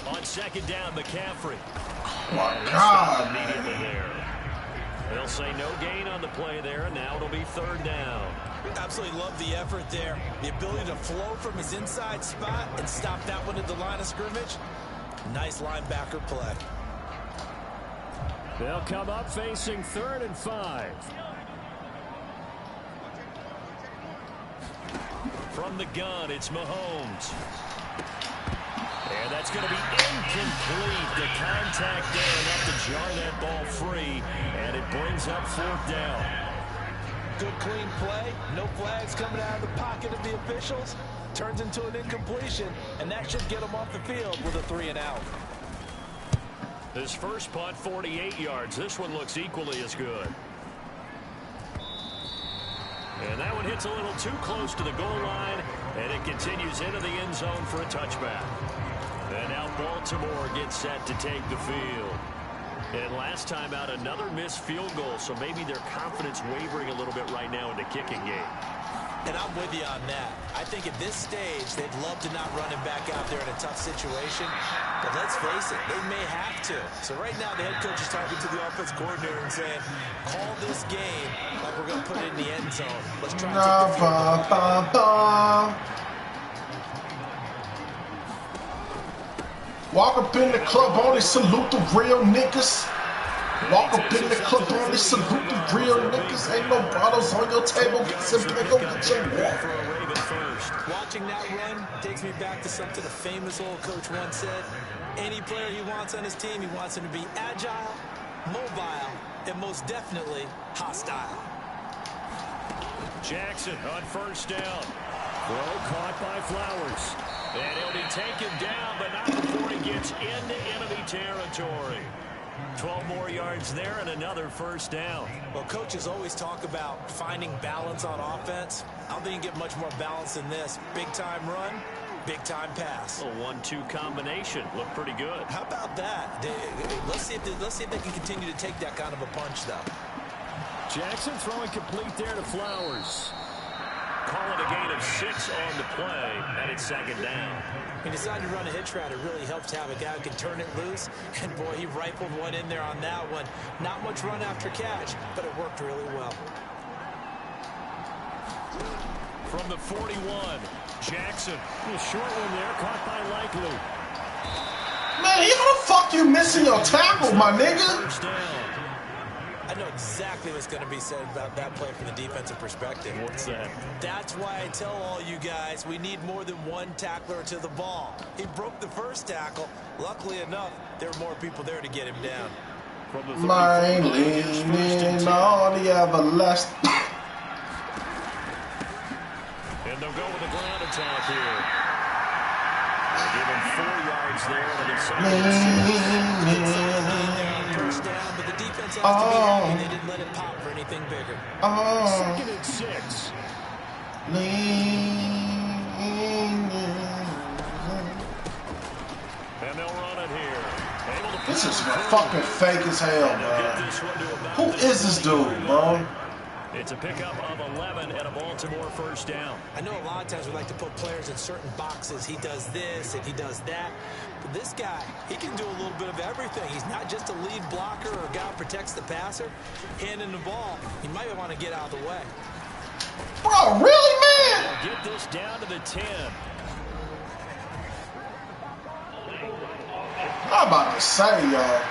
On 2nd down, McCaffrey. Oh my God, immediately there. They'll say no gain on the play there, and now it'll be 3rd down. Absolutely love the effort there. The ability to flow from his inside spot and stop that one at the line of scrimmage. Nice linebacker play. They'll come up facing 3rd and 5. From the gun, it's Mahomes. And that's going to be incomplete. The contact there enough to jar that ball free. And it brings up 4th down. Good clean play. No flags coming out of the pocket of the officials. Turns into an incompletion. And that should get them off the field with a 3 and out. His first punt, 48 yards. This one looks equally as good. And that one hits a little too close to the goal line. And it continues into the end zone for a touchback. And now Baltimore gets set to take the field. And last time out, another missed field goal, so maybe their confidence wavering a little bit right now in the kicking game. And I'm with you on that. I think at this stage, they'd love to not run him back out there in a tough situation. But let's face it, they may have to. So right now, the head coach is talking to the offense coordinator and saying, call this game like we're going to put it in the end zone. Let's try and take the field goal. Walk up in the club, only salute the real niggas. Walk up in the club, only salute the real niggas. Ain't no bottles on your table, get some pick up, get your water. Watching that run takes me back to something a famous old coach once said. Any player he wants on his team, he wants him to be agile, mobile, and most definitely hostile. Jackson on first down. Throw caught by Flowers. And he'll be taken down, but not before he gets into enemy territory. 12 more yards there and another first down. Well, coaches always talk about finding balance on offense. I don't think you get much more balance than this. Big-time run, big-time pass. A 1-2 combination. Looked pretty good. How about that? Let's see if they can continue to take that kind of a punch, though. Jackson throwing complete there to Flowers. Call it a gain of 6 on the play, and it's second down. He decided to run a hitch route. It really helps to have a guy who can turn it loose. And, boy, he rifled one in there on that one. Not much run after catch, but it worked really well. From the 41, Jackson. A short one there, caught by Likely. Man, how the fuck you missing your tackle, my nigga? First down. I know exactly what's going to be said about that play from the defensive perspective. What's that? That's why I tell all you guys we need more than one tackler to the ball. He broke the first tackle. Luckily enough, there were more people there to get him down. From the My leaning on the everlasting. And they'll go with a ground attack here. They'll give him 4 yards there, and it's First down, but the defense has to be happy they didn't let it pop for anything bigger. second and 6. And they'll run it here. This is fucking fake as hell, man. Who is this dude, bro? It's a pickup of 11 and a Baltimore first down. I know a lot of times we like to put players in certain boxes. He does this and he does that. But this guy, he can do a little bit of everything. He's not just a lead blocker or a guy who protects the passer. Handing the ball, he might want to get out of the way. Bro, really, man? They'll get this down to the 10. I'm about to say, y'all.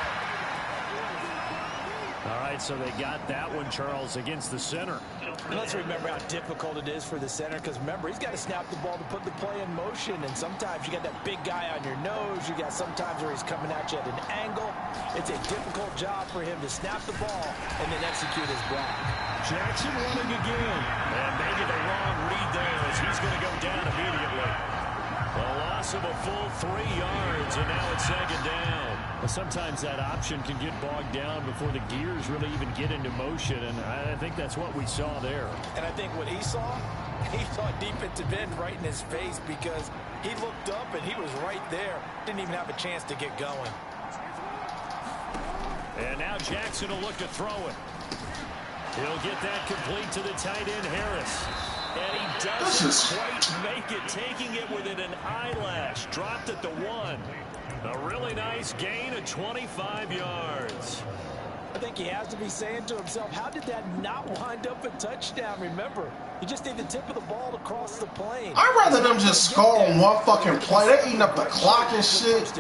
All right, so they got that one, Charles, against the center. And let's remember how difficult it is for the center, because remember, he's got to snap the ball to put the play in motion, and sometimes you got that big guy on your nose. You got sometimes where he's coming at you at an angle. It's a difficult job for him to snap the ball and then execute his block. Jackson running again. And maybe the wrong read there as he's going to go down immediately. A loss of a full 3 yards, and now it's second down. Well, sometimes that option can get bogged down before the gears really even get into motion, and I think that's what we saw there. And I think what he saw defensive end right in his face, because he looked up and he was right there. Didn't even have a chance to get going. And now Jackson will look to throw it. He'll get that complete to the tight end, Harris. And he doesn't quite make it, taking it within an eyelash. Dropped at the 1. A really nice gain of 25 yards. I think he has to be saying to himself, how did that not wind up a touchdown? Remember, you just need the tip of the ball to cross the plane. I'd rather them just score on one fucking play. They're eating up the clock and shit.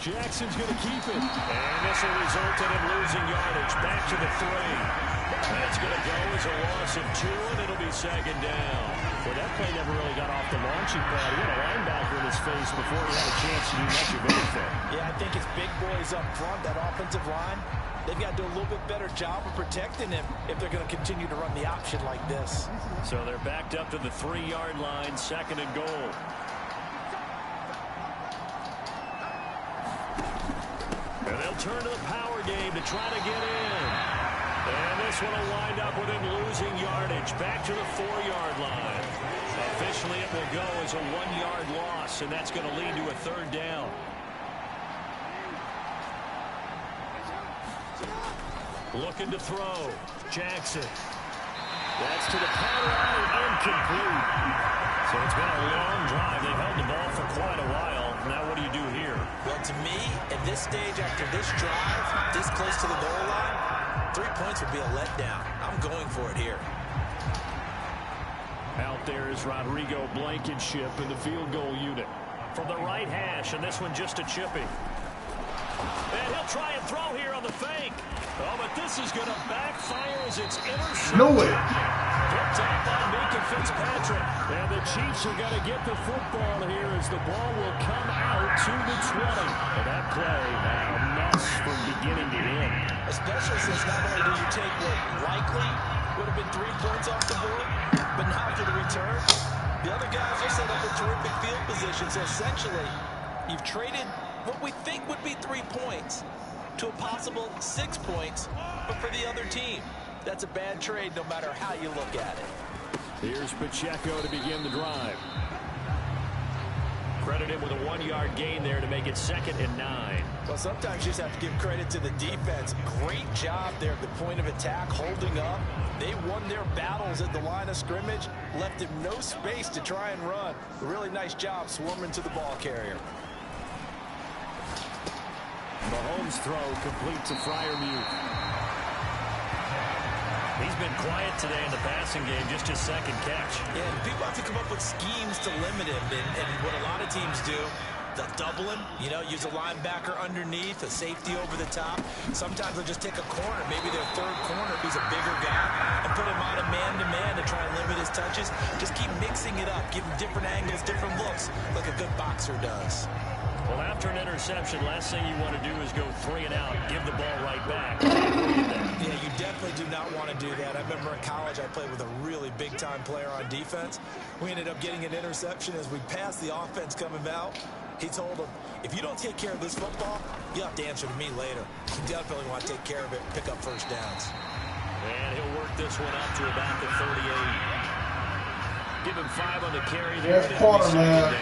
Jackson's going to keep it. And this will result in him losing yardage. Back to the 3. That's going to go as a loss of 2, and it'll be second down. Well, that play never really got off the launching pad. He had a linebacker in his face before he had a chance to do much of anything. Yeah, I think it's big boys up front, that offensive line. They've got to do a little bit better job of protecting him if they're going to continue to run the option like this. So they're backed up to the 3-yard line, second and goal. And they'll turn to the power game to try to get in. And this one will wind up with him losing yardage back to the 4-yard line. Officially, it will go as a 1-yard loss, and that's going to lead to a third down. Looking to throw. Jackson. That's to the power line, incomplete. So it's been a long drive. They've held the ball for quite a while. Now what do you do here? Well, to me, at this stage, after this drive, this close to the goal line, 3 points would be a letdown. I'm going for it here. Out there is Rodrigo Blankenship in the field goal unit. From the right hash, and this one just a chippy. And he'll try and throw here on the fake. Oh, but this is going to backfire as it's intercepted. Knew it. Picked attack by Minka Fitzpatrick. And the Chiefs are going to get the football here as the ball will come out to the 20. And that play, a mess from beginning to end. Especially since not only do you take what likely would have been 3 points off the board, but now for the return, the other guys are set up in terrific field position. So essentially, you've traded what we think would be 3 points to a possible 6 points, but for the other team. That's a bad trade no matter how you look at it. Here's Pacheco to begin the drive. Credit him with a 1-yard gain there to make it 2nd and 9. Well, sometimes you just have to give credit to the defense. Great job there at the point of attack, holding up. They won their battles at the line of scrimmage, left him no space to try and run. A really nice job swarming to the ball carrier. Mahomes' throw complete to Freiermuth. He's been quiet today in the passing game, just his 2nd catch. Yeah, and people have to come up with schemes to limit him. And what a lot of teams do, they'll double him, use a linebacker underneath, a safety over the top. Sometimes they'll just take a corner, maybe their 3rd corner if he's a bigger guy, and put him on a man-to-man to try and limit his touches. Just keep mixing it up, give him different angles, different looks, like a good boxer does. Well, after an interception, last thing you want to do is go 3 and out, give the ball right back. Yeah, you definitely do not want to do that. I remember in college I played with a really big-time player on defense. We ended up getting an interception as we passed the offense coming out. He told him, if you don't take care of this football, you'll have to answer to me later. You definitely want to take care of it and pick up first downs. And he'll work this one up to about the 38. Give him 5 on the carry there. That's quarter, man.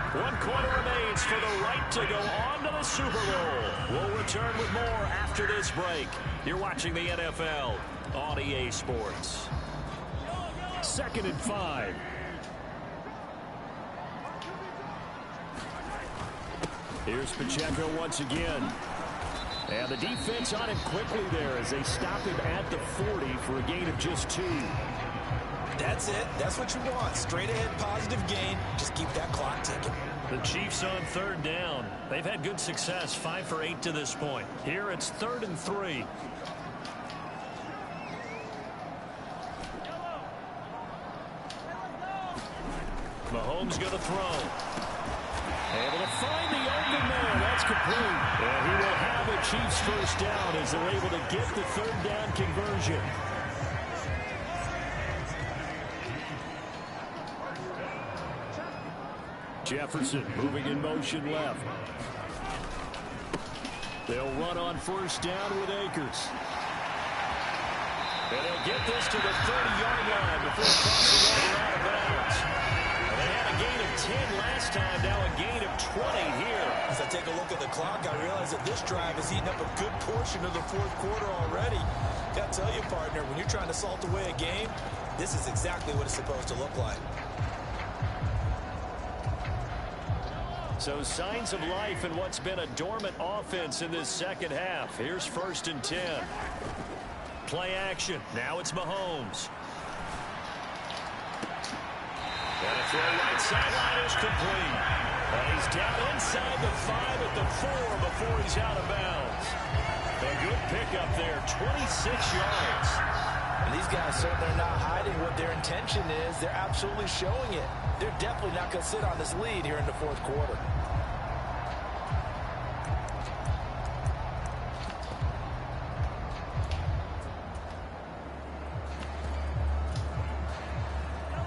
1 quarter remains for the right to go on to the Super Bowl. We'll return with more after this break. You're watching the NFL on EA Sports. 2nd and 5. Here's Pacheco once again. And the defense on him quickly there as they stop him at the 40 for a gain of just 2. That's it. That's what you want. Straight ahead positive gain. Just keep that clock ticking. The Chiefs on 3rd down. They've had good success, 5 for 8 to this point. Here it's 3rd and 3. Mahomes going to throw. Able to find the open man. That's complete. And he will have a Chiefs first down as they're able to get the 3rd down conversion. Jefferson moving in motion left. They'll run on 1st down with Akers. And they'll get this to the 30-yard line before crossing over out of bounds. And they had a gain of 10 last time, now a gain of 20 here. As I take a look at the clock, I realize that this drive has eaten up a good portion of the 4th quarter already. Got to tell you, partner, when you're trying to salt away a game, this is exactly what it's supposed to look like. So signs of life in what's been a dormant offense in this 2nd half. Here's 1st and 10. Play action. Now it's Mahomes. And a throw right sideline is complete. And he's down inside the 5 at the 4 before he's out of bounds. A good pickup there, 26 yards. And these guys certainly are not hiding what their intention is. They're absolutely showing it. They're definitely not going to sit on this lead here in the 4th quarter.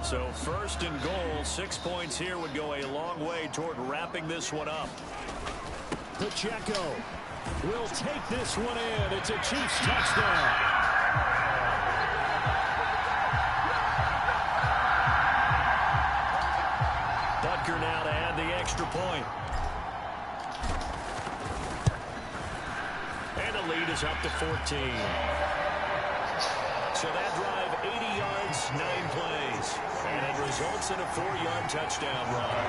So 1st and goal, 6 points here would go a long way toward wrapping this one up. Pacheco will take this one in. It's a Chiefs touchdown. Butker now to add the extra point. And the lead is up to 14. So that drive, 80 yards, 9 plays. And it results in a 4-yard touchdown run.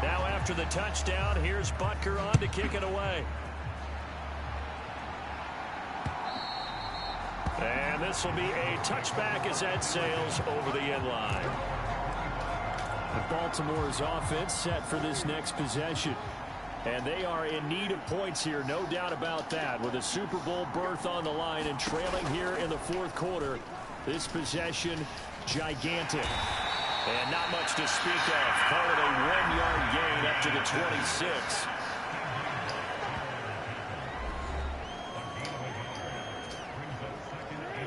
Now after the touchdown, here's Butker on to kick it away. And this will be a touchback as that sails over the end line. Baltimore's offense set for this next possession. And they are in need of points here, no doubt about that. With a Super Bowl berth on the line and trailing here in the fourth quarter, this possession, gigantic. And not much to speak of. Call it a 1-yard gain up to the 26.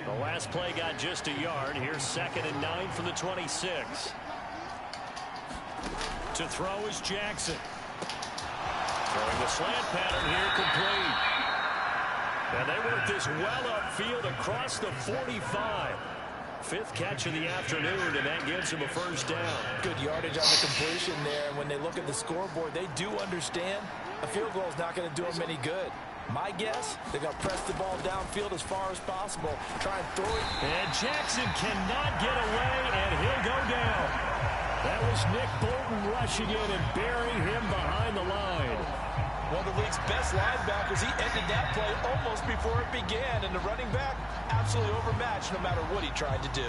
The last play got just a yard. Here's 2nd and 9 from the 26. To throw is Jackson. Throwing the slant pattern here, complete. And they work this well upfield across the 45. 5th catch of the afternoon, and that gives him a first down. Good yardage on the completion there. And when they look at the scoreboard, they do understand a field goal is not going to do them any good. My guess, they're going to press the ball downfield as far as possible. Try and throw it. And Jackson cannot get away, and he'll go down. That was Nick Bolton rushing in and burying him behind the line. One of the league's best linebackers. He ended that play almost before it began. And the running back, absolutely overmatched no matter what he tried to do.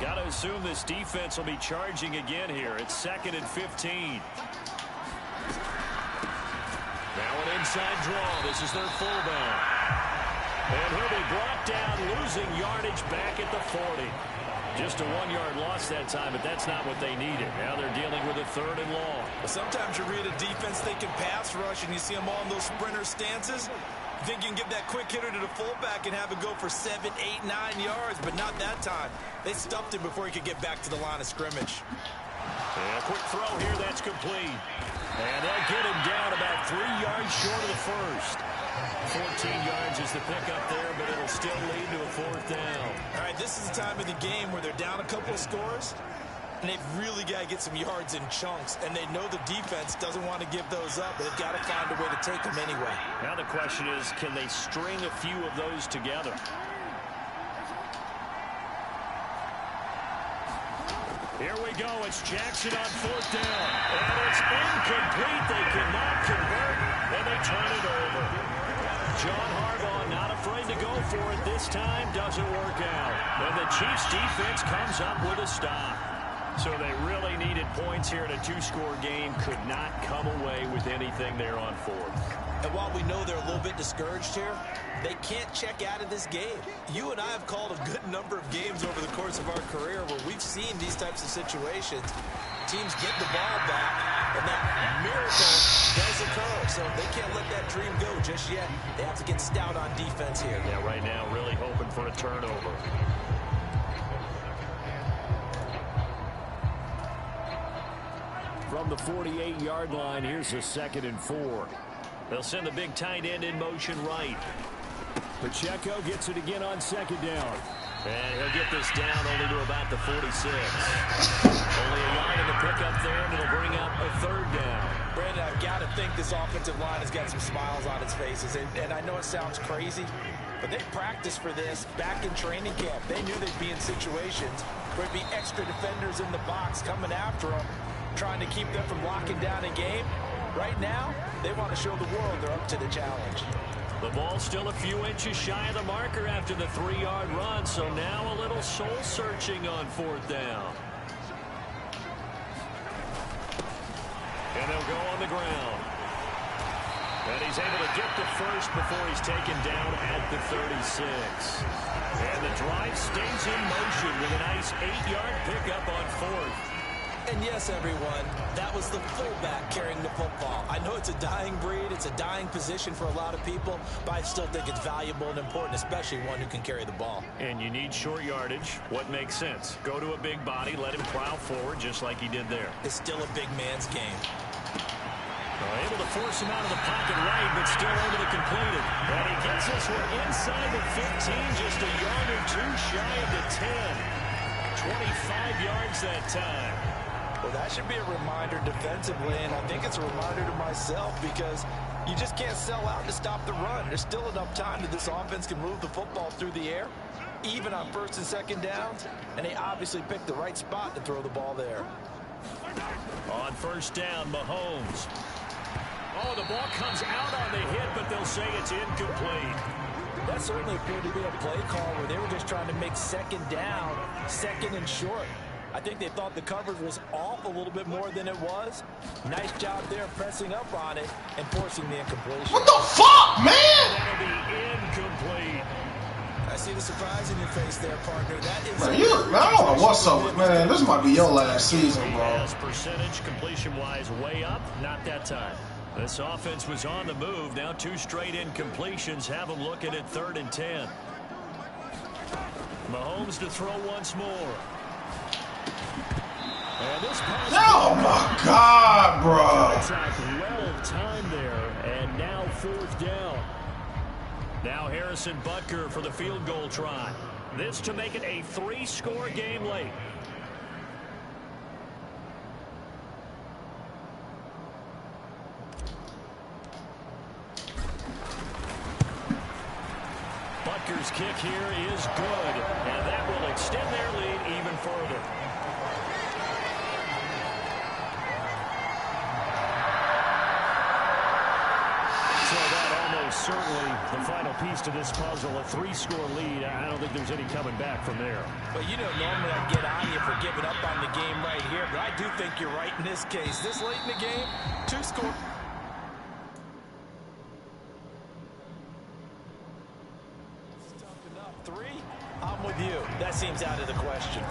Got to assume this defense will be charging again here. It's 2nd and 15. Now an inside draw. This is their fullback. And he'll be brought down, losing yardage back at the 40. Just a 1-yard loss that time, but that's not what they needed. Now they're dealing with a 3rd and long. Sometimes you read a defense thinking pass rush, and you see them all in those sprinter stances. You think you can give that quick hitter to the fullback and have it go for 7, 8, 9 yards, but not that time. They stuffed him before he could get back to the line of scrimmage. And a quick throw here, that's complete. And they'll get him down about 3 yards short of the first. 14 yards is the pickup there, but it'll still lead to a 4th down. All right, this is the time of the game where they're down a couple of scores, and they've really got to get some yards in chunks, and they know the defense doesn't want to give those up, but they've got to find a way to take them anyway. Now the question is, can they string a few of those together? Here we go. It's Jackson on 4th down. And it's incomplete. They cannot convert, and they turn it over. John Harbaugh not afraid to go for it this time. Doesn't work out. And the Chiefs defense comes up with a stop. So they really needed points here in a 2-score game. Could not come away with anything there on 4th. And while we know they're a little bit discouraged here, they can't check out of this game. You and I have called a good number of games over the course of our career where we've seen these types of situations. Teams get the ball back, and that miracle does occur. So they can't let that dream go just yet. They have to get stout on defense here. Yeah, right now really hoping for a turnover. From the 48-yard line, here's a 2nd and 4. They'll send the big tight end in motion right. Pacheco gets it again on 2nd down. And he'll get this down only to about the 46. Only a yard in the pickup there, and it'll bring up a 3rd down. Brandon, I've got to think this offensive line has got some smiles on its faces. And I know it sounds crazy, but they practiced for this back in training camp. They knew they'd be in situations where there'd be extra defenders in the box coming after them, trying to keep them from locking down a game. Right now, they want to show the world they're up to the challenge. The ball's still a few inches shy of the marker after the 3-yard run, so now a little soul-searching on 4th down. And they'll go on the ground. And he's able to get the first before he's taken down at the 36. And the drive stays in motion with a nice 8-yard pickup on 4th. And yes, everyone, that was the fullback carrying the football. I know it's a dying breed, it's a dying position for a lot of people, but I still think it's valuable and important, especially one who can carry the ball. And you need short yardage. What makes sense? Go to a big body, let him plow forward just like he did there. It's still a big man's game. Able to force him out of the pocket right, but still able to complete it. And he gets this one inside the 15, just a yard or two shy of the 10. 25 yards that time. Well, that should be a reminder defensively, and I think it's a reminder to myself because you just can't sell out to stop the run. There's still enough time that this offense can move the football through the air, even on 1st and 2nd downs, and they obviously picked the right spot to throw the ball there. On 1st down, Mahomes. Oh, the ball comes out on the hit, but they'll say it's incomplete. That certainly appeared to be a play call where they were just trying to make 2nd down, 2nd and short. I think they thought the coverage was off a little bit more than it was. Nice job there pressing up on it and forcing the incompletion. What the fuck, man? That'll be incomplete. I see the surprise in your face there, partner. That is. Man, I don't know what's up with, man. This might be your last season, bro. Percentage completion-wise way up, not that time. This offense was on the move. Now 2 straight incompletions have them looking at 3rd and 10. Mahomes to throw once more. And this pass. Oh my God, bro. Well timed there, and now 4th down. Now Harrison Butker for the field goal try. This to make it a 3-score game late. Butker's kick here is good, and that will extend their lead even further. Certainly the final piece to this puzzle, a 3-score lead. I don't think there's any coming back from there. But you know, normally I'd get on you for giving up on the game right here, but I do think you're right in this case. This late in the game, 2-score. Tough enough. 3, I'm with you. That seems out of the question.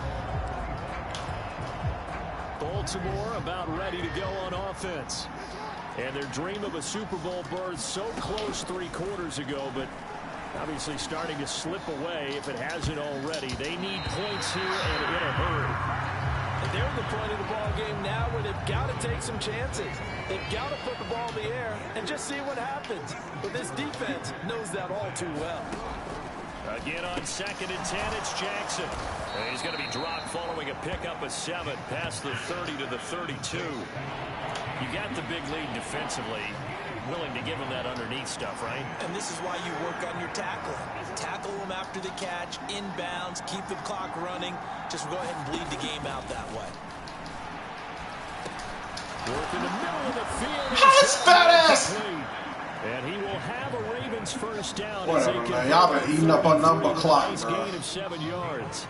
Baltimore about ready to go on offense. And their dream of a Super Bowl berth so close 3 quarters ago, but obviously starting to slip away if it hasn't already. They need points here and in a hurry. And they're at the point of the ball game now where they've got to take some chances. They've got to put the ball in the air and just see what happens. But this defense knows that all too well. Again on 2nd and 10, it's Jackson. And he's going to be dropped following a pickup of 7 past the 30 to the 32. You got the big lead defensively, willing to give them that underneath stuff, right? And this is why you work on your tackling. Tackle them after the catch, inbounds, keep the clock running. Just go ahead and bleed the game out that way. Work in the middle of the field. How is fat ass? And he will have a Ravens first down. Whatever, man. Y'all been eating up a number clock, nice bro. Gain of 7 yards.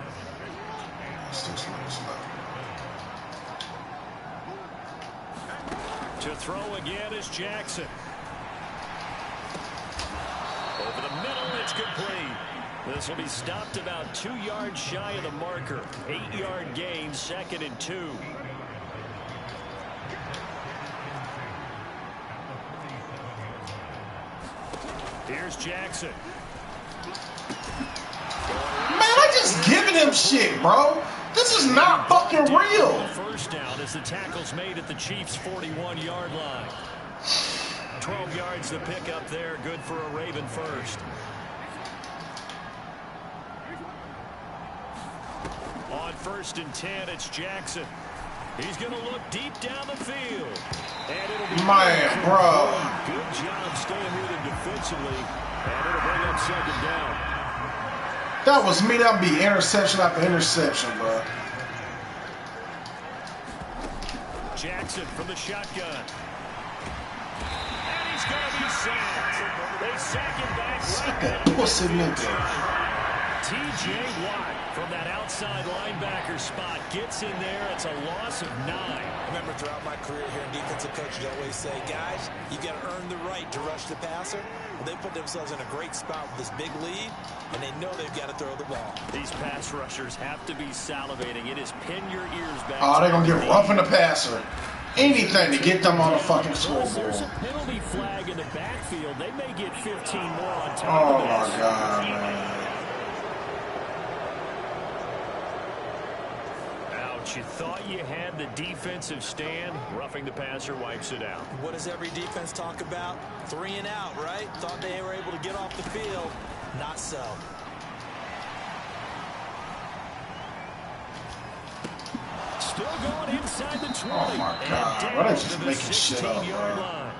To throw again is Jackson. Over the middle, it's complete. This will be stopped about 2 yards shy of the marker. 8-yard gain, 2nd and 2. Here's Jackson. Man, I just giving him shit, bro. This is not fucking real. First down as the tackle's made at the Chiefs' 41-yard line. 12 yards to pick up there. Good for a Raven first. On 1st and 10, it's Jackson. He's going to look deep down the field. And it'll be bro. Good job staying with him defensively. And it'll bring up 2nd down. That was me. That would be interception after interception, bro. Jackson from the shotgun. And he's going to be sacked. They sack him back right That now. pussy nigga. T.J. Watt from that outside linebacker spot gets in there. It's a loss of 9. I remember throughout my career here in defensive coaches always say, guys, you got to earn the right to rush the passer. Well, they put themselves in a great spot with this big lead, and they know they've got to throw the ball. These pass rushers have to be salivating. It is pin your ears back. Oh, they're going to get roughing the passer. Anything to get them on the fucking scoreboard. There's a penalty flag in the backfield. They may get 15 more on top Oh, of my this. God, man. You thought you had the defensive stand. Roughing the passer wipes it out. What does every defense talk about? 3 and out, right? Thought they were able to get off the field. Not so. Still going inside the 20. Oh, my God. Why are they just making shit up, bro?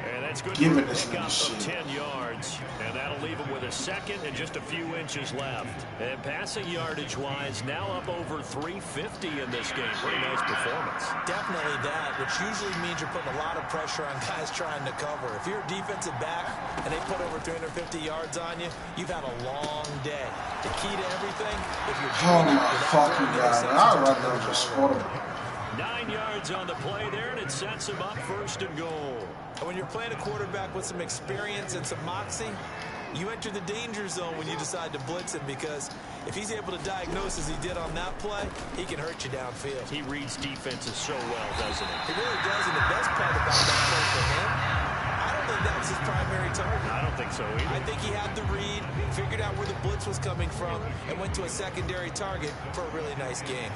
And That's good giving for a this pickup nigga of shit. 10 yards. And that'll leave him with a second and just a few inches left. And passing yardage-wise, now up over 350 in this game. Pretty nice performance. Definitely that, which usually means you're putting a lot of pressure on guys trying to cover. If you're a defensive back and they put over 350 yards on you, you've had a long day. The key to everything, if you're doing it without throwing interceptions, I'd rather just score them. 9 yards on the play there, and it sets him up 1st and goal. And when you're playing a quarterback with some experience and some moxie, you enter the danger zone when you decide to blitz him, because if he's able to diagnose as he did on that play, he can hurt you downfield. He reads defenses so well, doesn't he? He really does, and the best part about that play for him, I don't think that was his primary target. I don't think so either. I think he had the read, figured out where the blitz was coming from, and went to a secondary target for a really nice game.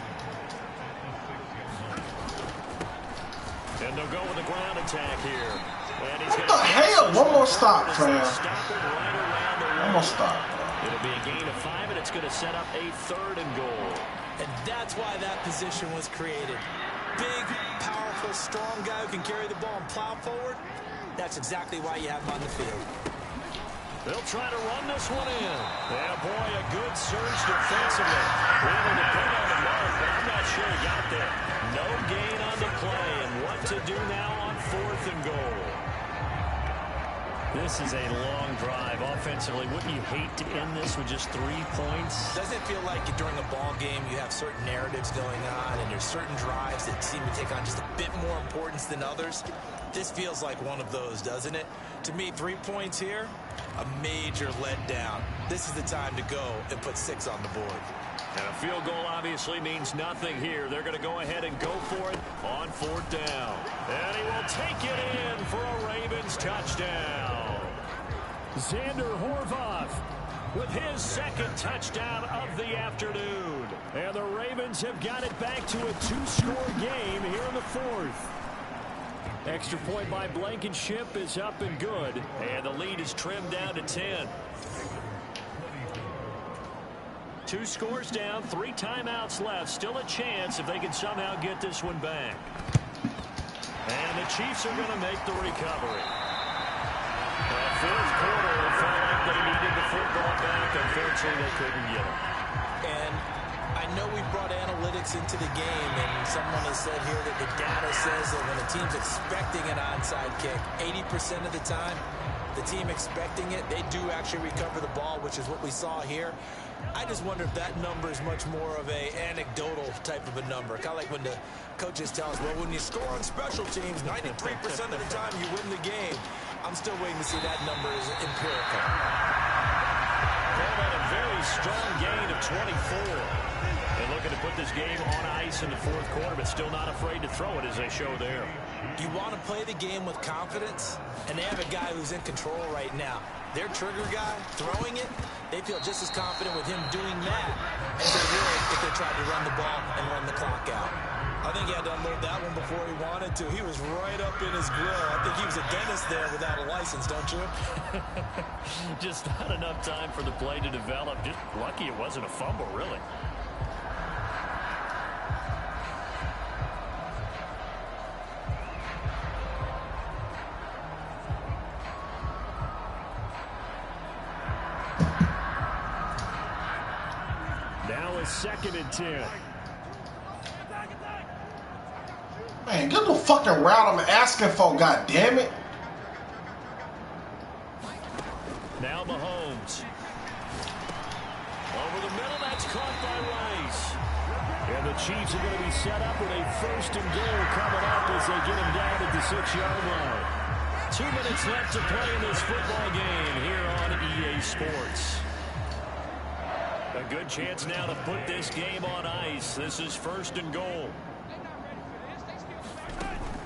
And they'll go with the ground attack here. And he's What the hell? One more stop, fam. Right One more stop. It'll be a gain of 5, and it's going to set up a 3rd and goal. And that's why that position was created. Big, powerful, strong guy who can carry the ball and plow forward. That's exactly why you have him on the field. They'll try to run this one in. Yeah, boy, a good surge defensively. Able to put on the mark, but I'm not sure he got there. No gain on the play, and what to do now on 4th and goal. This is a long drive offensively. Wouldn't you hate to end this with just 3 points? Doesn't it feel like during a ball game you have certain narratives going on and there's certain drives that seem to take on just a bit more importance than others? This feels like one of those, doesn't it? To me, 3 points here, a major letdown. This is the time to go and put 6 on the board. And a field goal obviously means nothing here. They're going to go ahead and go for it on 4th down. And he will take it in for a Ravens touchdown. Xander Horvath with his 2nd touchdown of the afternoon. And the Ravens have got it back to a 2-score game here in the 4th. Extra point by Blankenship is up and good. And the lead is trimmed down to 10. 2 scores down, 3 timeouts left. Still a chance if they can somehow get this one back. And the Chiefs are going to make the recovery. The 4th quarter, it felt like they needed the football back. Unfortunately, they couldn't get it. And I know we brought analytics into the game, and someone has said here that the data says that when a team's expecting an onside kick, 80% of the time, the team expecting it, they do actually recover the ball, which is what we saw here. I just wonder if that number is much more of a anecdotal type of a number. Kind of like when the coaches tell us, well, when you score on special teams, 93% of the time you win the game. I'm still waiting to see that number is empirical. Well, had a very strong gain of 24. And looking to put this game on ice in the 4th quarter, but still not afraid to throw it as they show there. You want to play the game with confidence, and they have a guy who's in control right now. Their trigger guy, throwing it, they feel just as confident with him doing that as they would if they tried to run the ball and run the clock out. I think he had to unload that one before he wanted to. He was right up in his grill. I think he was a dentist there without a license, don't you? Just not enough time for the play to develop. Just lucky it wasn't a fumble, really. Now is 2nd and 10. Man, get the fucking route I'm asking for, goddammit. Now Mahomes. Over the middle, that's caught by Rice. And the Chiefs are going to be set up with a 1st and goal coming up as they get him down at the 6-yard line. 2 minutes left to play in this football game here on EA Sports. A good chance now to put this game on ice. This is 1st and goal.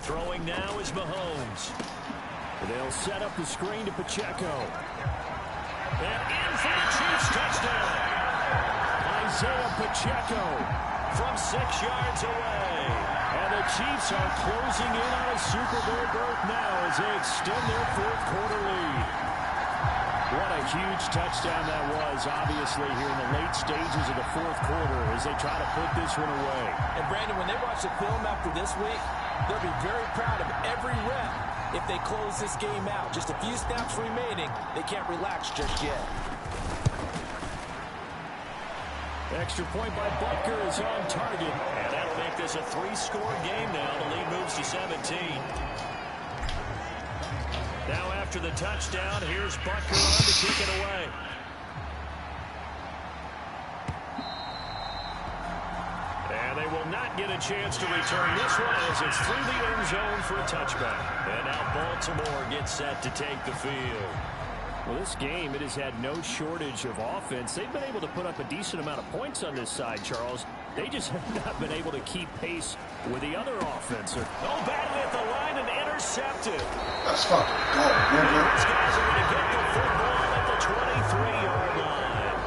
Throwing now is Mahomes. They'll set up the screen to Pacheco. And in for the Chiefs touchdown. Isiah Pacheco from 6 yards away. And the Chiefs are closing in on a Super Bowl berth now as they extend their 4th quarter lead. What a huge touchdown that was, obviously, here in the late stages of the 4th quarter as they try to put this one away. And, Brandon, when they watch the film after this week, they'll be very proud of every rep if they close this game out. Just a few snaps remaining. They can't relax just yet. Extra point by Butker is on target. And that'll make this a 3-score game now. The lead moves to 17. Now after the touchdown, here's Butker on to kick it away. And they will not get a chance to return this one as it's through the end zone for a touchback. And now Baltimore gets set to take the field. Well, this game, it has had no shortage of offense. They've been able to put up a decent amount of points on this side, Charles. They just have not been able to keep pace with the other offense. Oh, batted at the line and intercepted. Let's fucking go, nigga. These guys are going to get the football at the 23-yard line.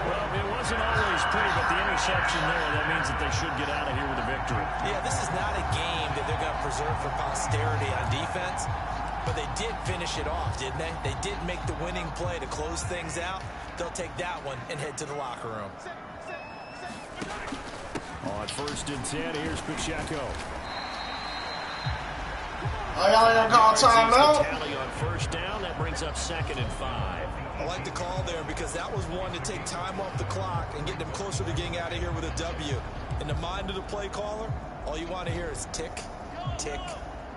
Well, it wasn't always pretty, but the interception there, that means that they should get out of here with a victory. Yeah, this is not a game that they're going to preserve for posterity on defense. But they did finish it off, didn't they? They did make the winning play to close things out. They'll take that one and head to the locker room. On 1st and 10, here's Pacheco. Y'all ain't call timeout. Tally on 1st down. That brings up 2nd and 5. I like the call there because that was one to take time off the clock and get them closer to getting out of here with a W. In the mind of the play caller, all you want to hear is tick, tick,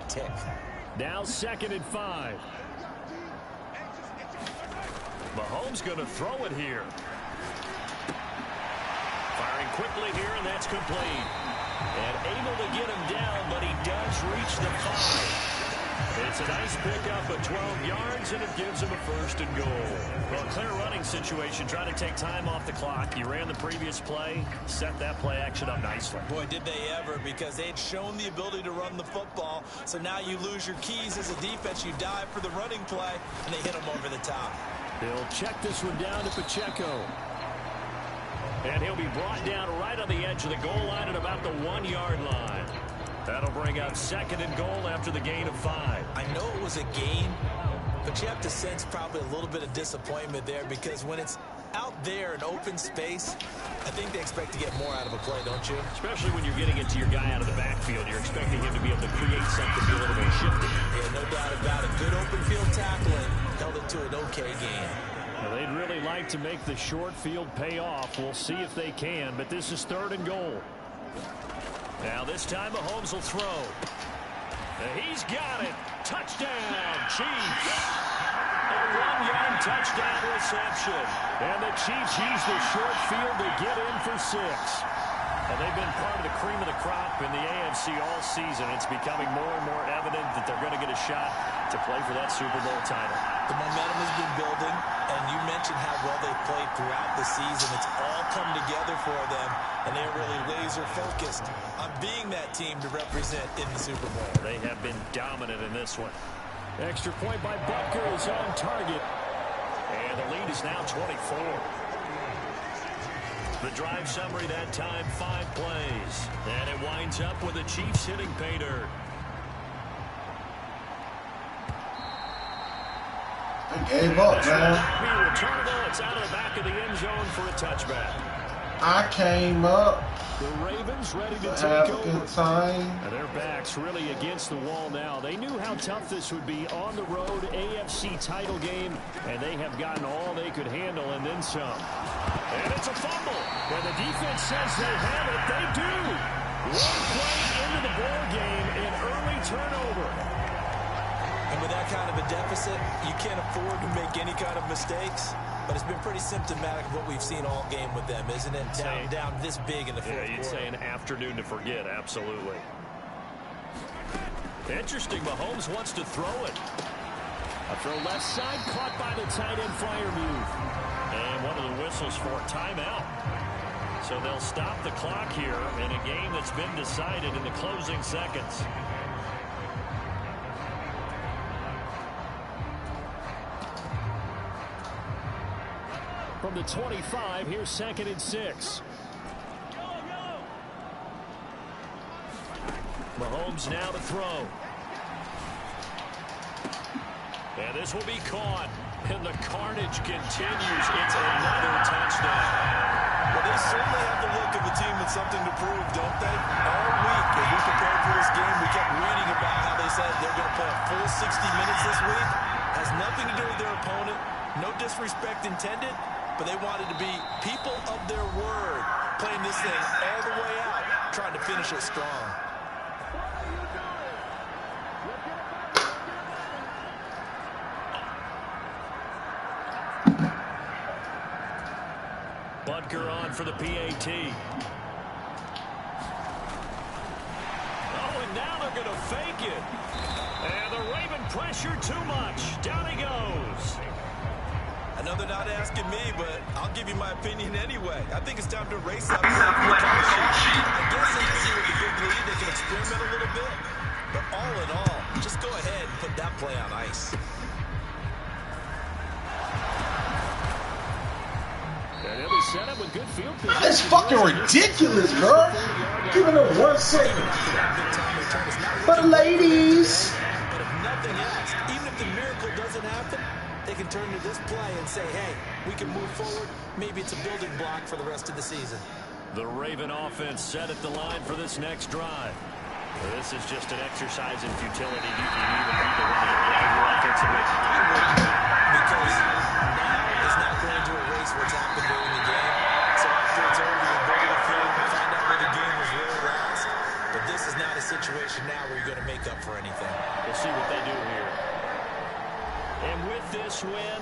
tick. Now 2nd and 5. Mahomes going to throw it here. Firing quickly here, and that's complete. And able to get him down, but he does reach the 5. It's a nice pickup of 12 yards, and it gives him a 1st and goal. Well, clear running situation, trying to take time off the clock. You ran the previous play, set that play action up nicely. Boy, did they ever, because they'd shown the ability to run the football. So now you lose your keys as a defense. You dive for the running play, and they hit him over the top. They'll check this one down to Pacheco. And he'll be brought down right on the edge of the goal line at about the 1-yard line. That'll bring up 2nd and goal after the gain of 5. I know it was a gain, but you have to sense probably a little bit of disappointment there because when it's out there in open space, I think they expect to get more out of a play, don't you? Especially when you're getting it to your guy out of the backfield. You're expecting him to be able to create something, be a little bit shifty. Yeah, no doubt about it. Good open field tackling held it to an okay gain. Well, they'd really like to make the short field pay off. We'll see if they can, but this is 3rd and goal. Now this time Mahomes will throw. He's got it. Touchdown, Chiefs. A 1-yard touchdown reception. And the Chiefs use the short field to get in for 6. Well, they've been part of the cream of the crop in the AFC all season. It's becoming more and more evident that they're going to get a shot to play for that Super Bowl title. The momentum has been building, and you mentioned how well they've played throughout the season. It's all come together for them, and they're really laser-focused on being that team to represent in the Super Bowl. They have been dominant in this one. Extra point by Butker is on target. And the lead is now 24. The drive summary that time, 5 plays. And it winds up with the Chiefs hitting pay dirt. They gave up, man. Be returnable. It's out of the back of the end zone for a touchback. I came up. The Ravens ready to Have take a over. good time. And their backs really against the wall now. They knew how tough this would be on the road, AFC title game, and they have gotten all they could handle and then some. And it's a fumble. When the defense says they have it, they do. One play into the ball game, an early turnover. And with that kind of a deficit, you can't afford to make any kind of mistakes. But it's been pretty symptomatic of what we've seen all game with them, isn't it? Down this big in the fourth quarter. Yeah, you'd say an afternoon to forget, absolutely. Interesting, Mahomes wants to throw it. A throw left side, caught by the tight end flyer move. And one of the whistles for a timeout. So they'll stop the clock here in a game that's been decided in the closing seconds. From the 25, here's 2nd and 6. Mahomes now to throw. And this will be caught. And the carnage continues. It's another touchdown. What they certainly have the look of a team with something to prove, don't they? All week, as we prepared for this game, we kept reading about how they said they're going to play a full 60 minutes this week. Has nothing to do with their opponent. No disrespect intended, but they wanted to be people of their word, playing this thing all the way out, trying to finish it strong. Butker on for the PAT. Oh, and now they're going to fake it. And the Raven pressure too much. Down he goes. I know they're not asking me, but I'll give you my opinion anyway. I think it's time to race up. I guess in this year with the big lead, they can experiment a little bit. But all in all, just go ahead and put that play on ice. Set up with good field position. It's fucking ridiculous, bro. Giving it 1 second. For the ladies. But if nothing else, even if the miracle doesn't happen, they can turn to this play and say, hey, we can move forward. Maybe it's a building block for the rest of the season. The Raven offense set at the line for this next drive. Well, this is just an exercise in futility. You even need to run your offensive because now is not going to erase what's happened during the game. So after it's over, you go to the field and find out where the game was really lost. But this is not a situation now where you're going to make up for anything. We'll see what they do here. And with this win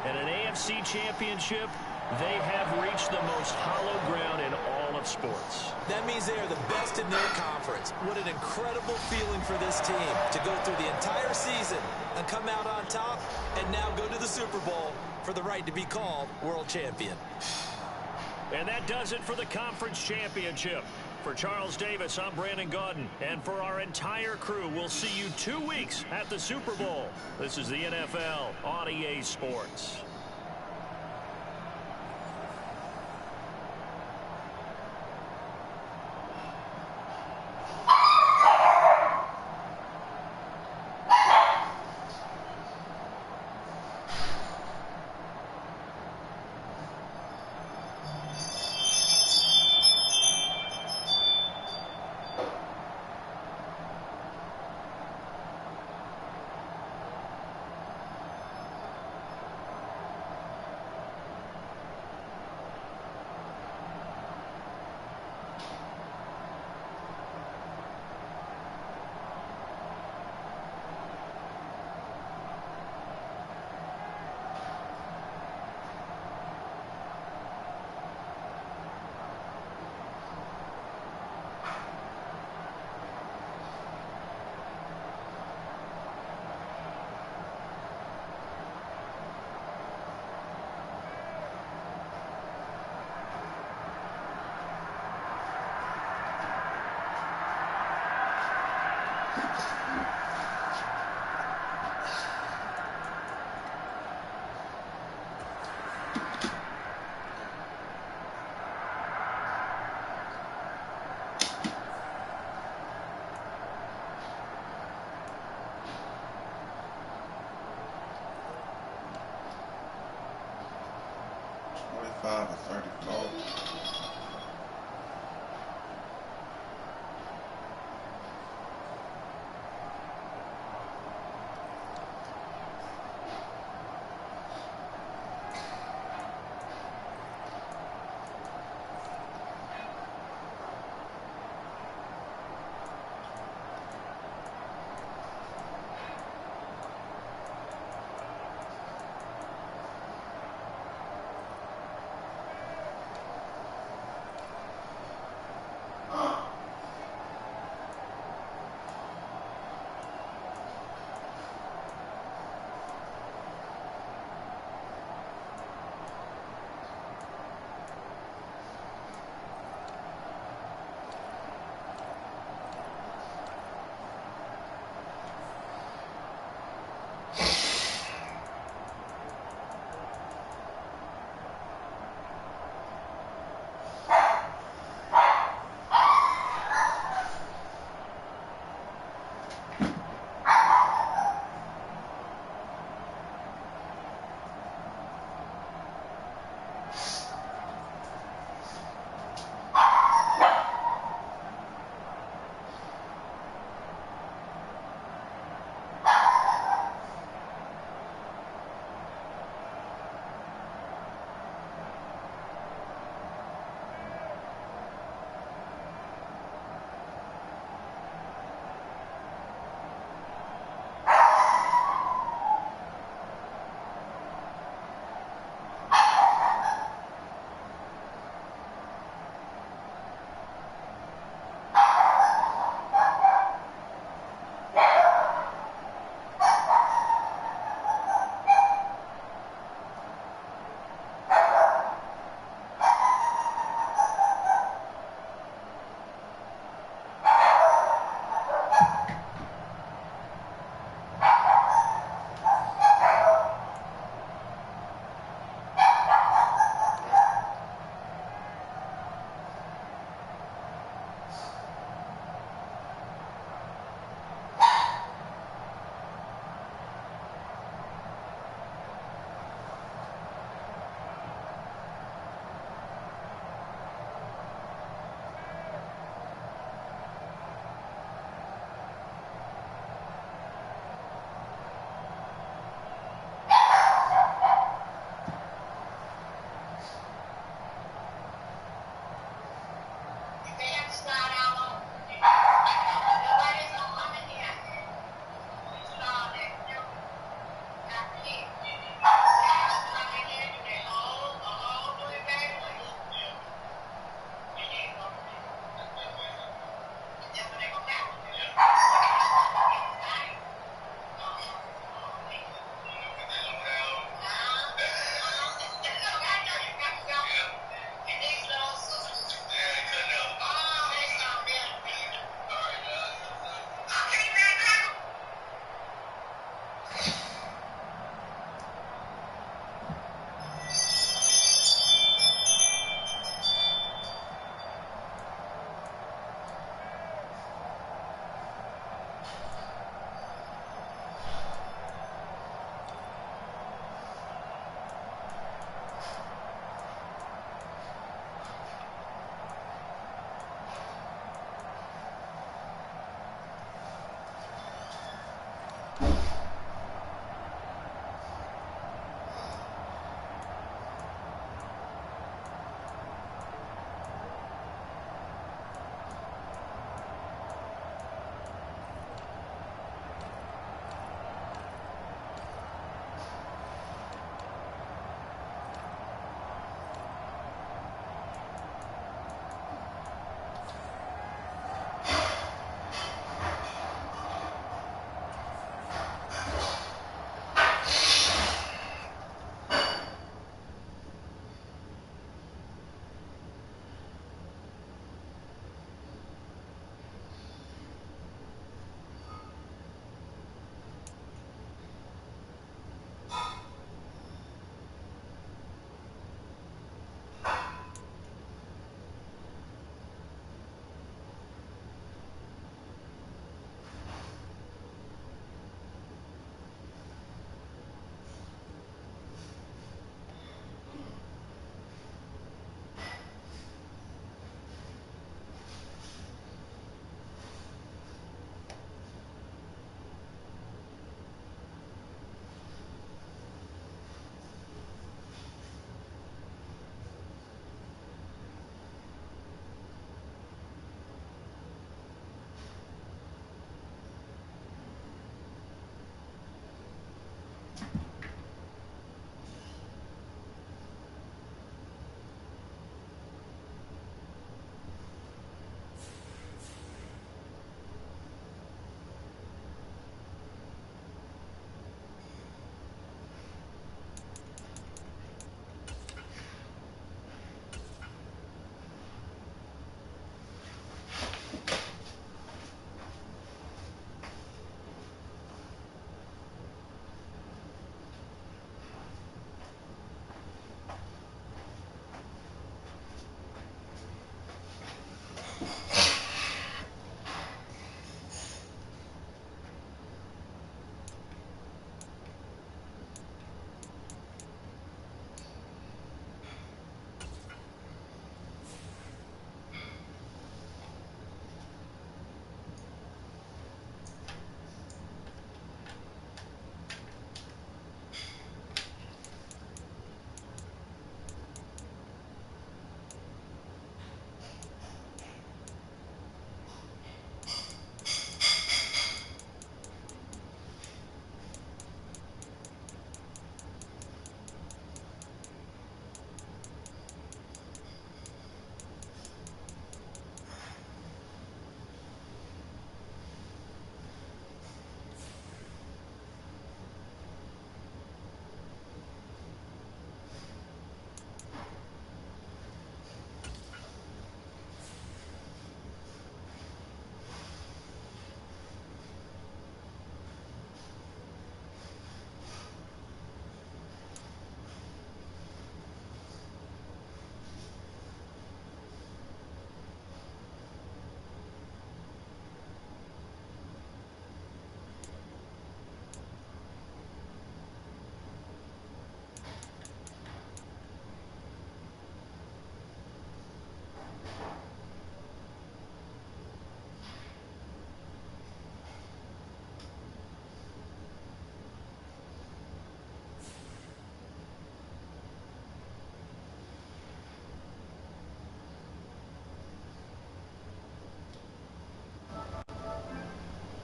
and an AFC Championship, they have reached the most hollow ground in all of sports. That means they are the best in their conference. What an incredible feeling for this team to go through the entire season and come out on top and now go to the Super Bowl for the right to be called world champion. And that does it for the conference championship. For Charles Davis, I'm Brandon Gaudin. And for our entire crew, we'll see you 2 weeks at the Super Bowl. This is the NFL on EA Sports. Or 34.